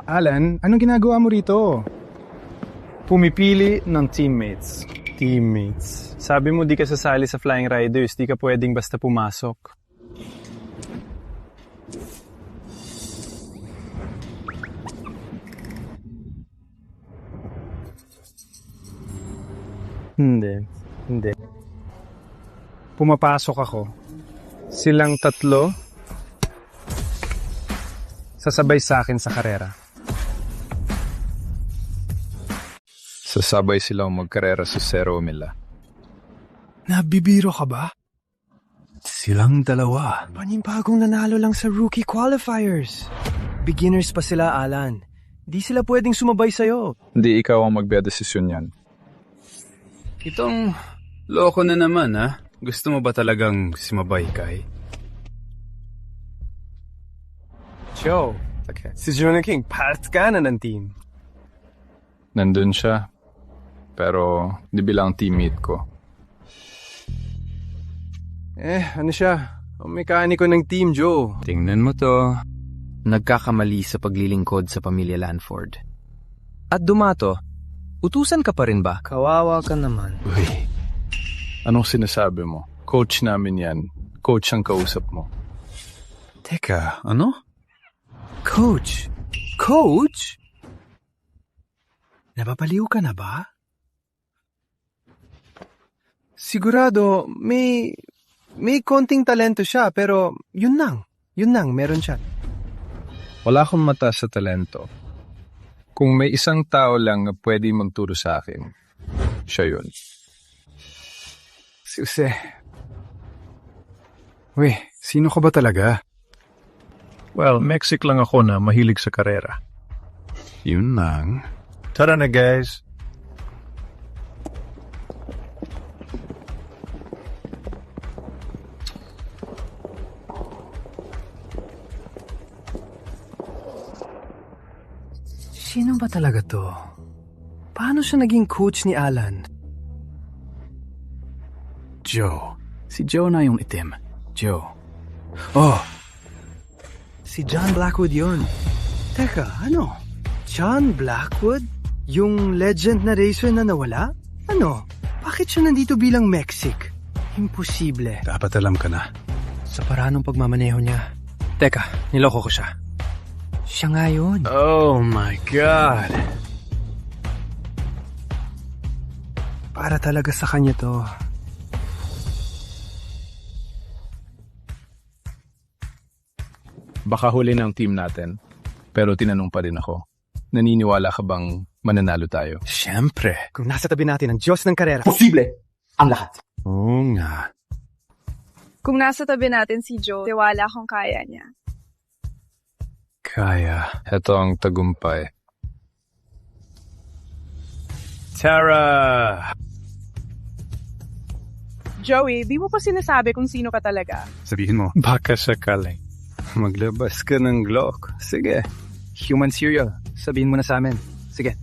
Alan, anong ginagawa mo rito? Pumipili ng teammates. Teammates. Sabi mo di ka sasali sa Flying Riders, di ka pwedeng basta pumasok. Hindi. Pumapasok ako. Silang 3 sasabay sa akin sa karera. Sasabay silang magkarera sa Zero Mila. Nabibiro ka ba? Silang 2. Panibagong nanalo lang sa rookie qualifiers. Beginners pa sila, Alan. Di sila pwedeng sumabay sa'yo. Hindi ikaw ang magbe-desisyon yan. Itong loko na naman, ha? Gusto mo ba talagang sumabay, Kai? Joe, si Jonah King, part ka na ng team. Nandun siya. Pero di bilang teammate ko. Ano siya? Ang mekaniko ng team, Joe. Tingnan mo to. Nagkakamali sa paglilingkod sa pamilya Lanford. At dumato, utusan ka pa rin ba? Kawawa ka naman. Uy, anong sinasabi mo? Coach namin yan. Coach ang kausap mo. Teka, ano? Coach? Coach? Napapaliw ka na ba? Sigurado, may konting talento siya, pero yun lang, meron siya. Wala akong mata sa talento. Kung may isang tao lang na pwede magturo sa akin, siya yun. Si Jose. Uy, sino ka ba talaga? Well, Mexic lang ako na mahilig sa karera. Yun lang. Tara na, guys. Sino ba talaga to? Paano siya naging coach ni Alan? Joe. Si Joe na yung itim. Joe. Oh! Si John Blackwood yun. Teka, ano? John Blackwood? Yung legend na racer na nawala? Ano? Bakit siya nandito bilang Mexic? Imposible. Dapat alam ka na. Sa paraan ng pagmamaneho niya. Teka, niloko ko siya. Siya nga yun. Oh my God. Para talaga sa kanya to. Baka huli ng team natin. Pero tinanong pa rin ako. Naniniwala ka bang mananalo tayo? Siyempre. Kung nasa tabi natin ang Diyos ng karera. Posible ang lahat. Oo nga. Kung nasa tabi natin si Joe, tiwala akong kaya niya. Kaya. Ito ang tagumpay. Tara! Joey, di mo pa sinasabi kung sino ka talaga. Sabihin mo. Baka sakali. Maglabas ka ng Glock. Sige. Human cereal. Sabihin mo na sa amin. Sige.